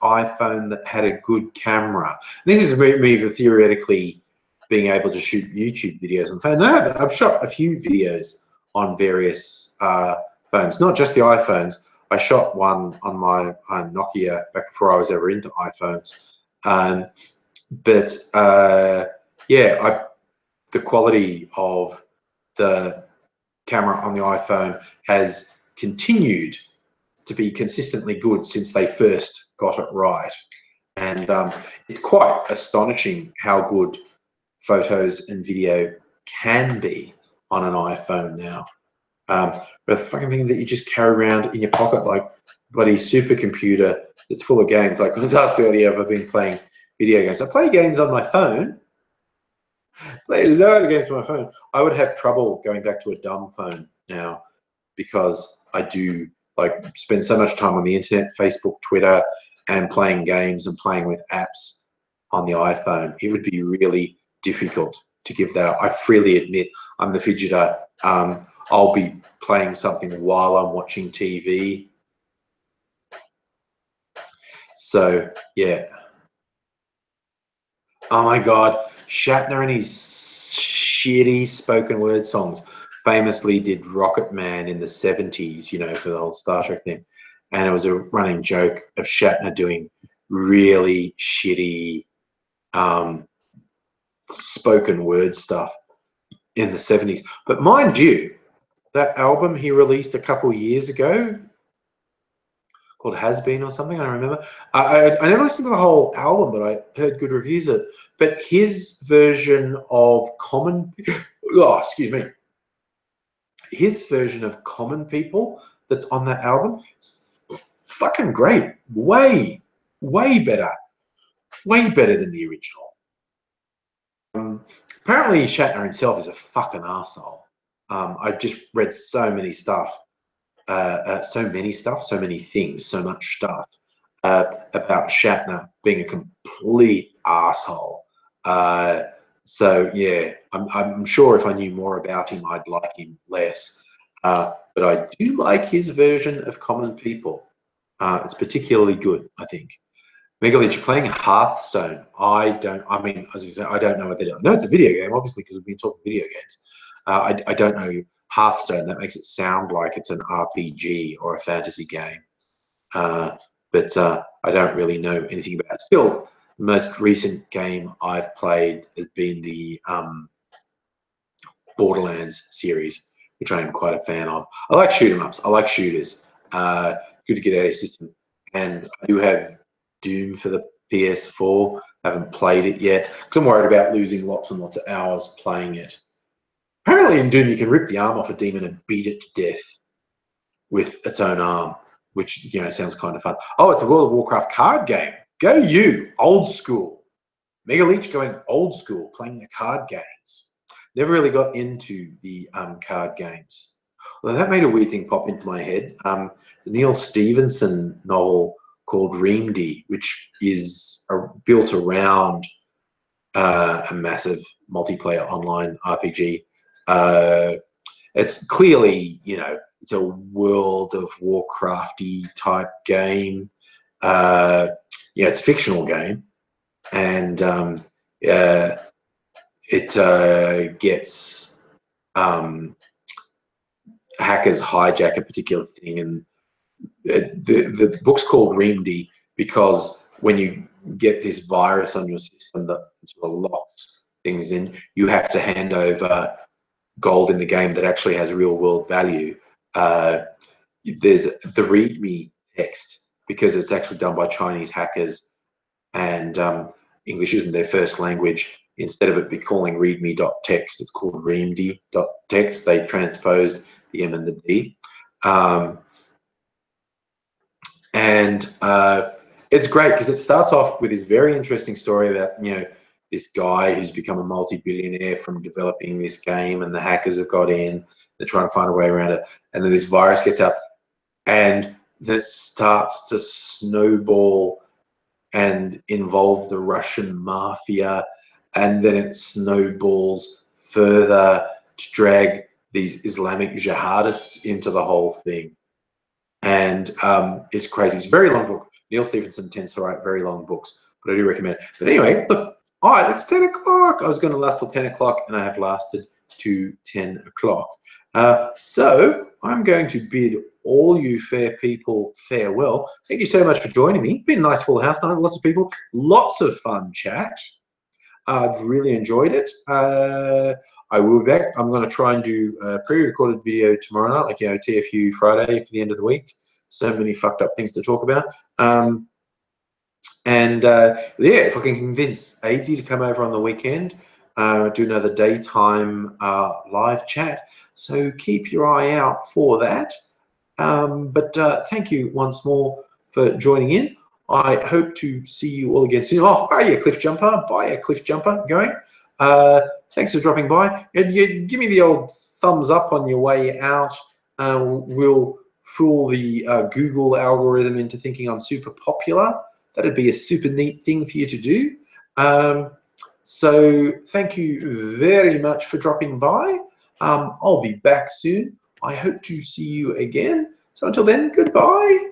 iPhone that had a good camera. This is me for theoretically being able to shoot YouTube videos on phone. No, I've shot a few videos on various phones, not just the iPhones. I shot one on my Nokia back before I was ever into iPhones. Yeah, the quality of the camera on the iPhone has continued to be consistently good since they first got it right. And it's quite astonishing how good photos and video can be on an iPhone now. But the fucking thing that you just carry around in your pocket like bloody supercomputer that's full of games. Like I was asked earlier if I've been playing video games. I play games on my phone. Play a lot of games on my phone. I would have trouble going back to a dumb phone now because I do like spend so much time on the internet, Facebook, Twitter, and playing games and playing with apps on the iPhone. It would be really difficult to give that. I freely admit I'm the fidgeter. I'll be playing something while I'm watching TV. So yeah. Oh my God, Shatner and his shitty spoken word songs famously did Rocket Man in the 70s, you know, for the whole Star Trek thing. And it was a running joke of Shatner doing really shitty spoken word stuff in the 70s. But mind you, that album he released a couple years ago called Has Been or something, I don't remember. I never listened to the whole album, but I heard good reviews of it. But his version of Common, oh, excuse me, his version of Common People that's on that album is fucking great. Way better. Way better than the original. Apparently Shatner himself is a fucking arsehole. I just read so many stuff. So many things, so much stuff about Shatner being a complete asshole. So yeah, I'm sure if I knew more about him, I'd like him less. But I do like his version of Common People. It's particularly good, I think. Megalich, you're playing Hearthstone. I mean, as you say, I don't know what that is. I know it's a video game, obviously, because we've been talking video games. I don't know Hearthstone. That makes it sound like it's an RPG or a fantasy game. But I don't really know anything about it. Still, the most recent game I've played has been the Borderlands series, which I am quite a fan of. I like shoot 'em ups. I like shooters. Good to get out of your system. And I do have Doom for the PS4. I haven't played it yet because I'm worried about losing lots and lots of hours playing it. Apparently in Doom you can rip the arm off a demon and beat it to death with its own arm, which, you know, sounds kind of fun. Oh, it's a World of Warcraft card game. Go you, old school. Mega Leech going old school, playing the card games. Never really got into the card games. Well, that made a weird thing pop into my head. The Neil Stevenson novel called Reamdy, which is built around a massive multiplayer online RPG. It's clearly, you know, it's a World of Warcrafty type game. Yeah, it's a fictional game, and it gets hackers hijack a particular thing, and the book's called Reamdy because when you get this virus on your system that sort of locks things in, you have to hand over gold in the game that actually has real world value. There's the README text, because it's actually done by Chinese hackers, and English isn't their first language. Instead of it be calling readme.txt, it's called reamd.txt. They transposed the M and the D. It's great because it starts off with this very interesting story about, you know, this guy who's become a multi-billionaire from developing this game, and the hackers have got in. They're trying to find a way around it, and then this virus gets out, and then it starts to snowball and involve the Russian mafia, and then it snowballs further to drag these Islamic jihadists into the whole thing. And it's crazy. It's a very long book. Neil Stephenson tends to write very long books, but I do recommend it. But anyway, look, all right, it's 10 o'clock. I was going to last till 10 o'clock, and I have lasted to 10 o'clock. So I'm going to bid all you fair people farewell. Thank you so much for joining me. It's been a nice full house night, lots of people, lots of fun chat. I've really enjoyed it. I will be back. I'm going to try and do a pre-recorded video tomorrow night, like, you know, TFU Friday for the end of the week. So many fucked up things to talk about. Yeah, if I can convince Aidsy to come over on the weekend, do another daytime live chat. So keep your eye out for that. Thank you once more for joining in. I hope to see you all again soon. Oh, buy a Cliff Jumper. Buy a Cliff Jumper going. Thanks for dropping by. And you give me the old thumbs up on your way out. We'll fool the Google algorithm into thinking I'm super popular. That'd be a super neat thing for you to do. So thank you very much for dropping by. I'll be back soon. I hope to see you again. So until then, goodbye.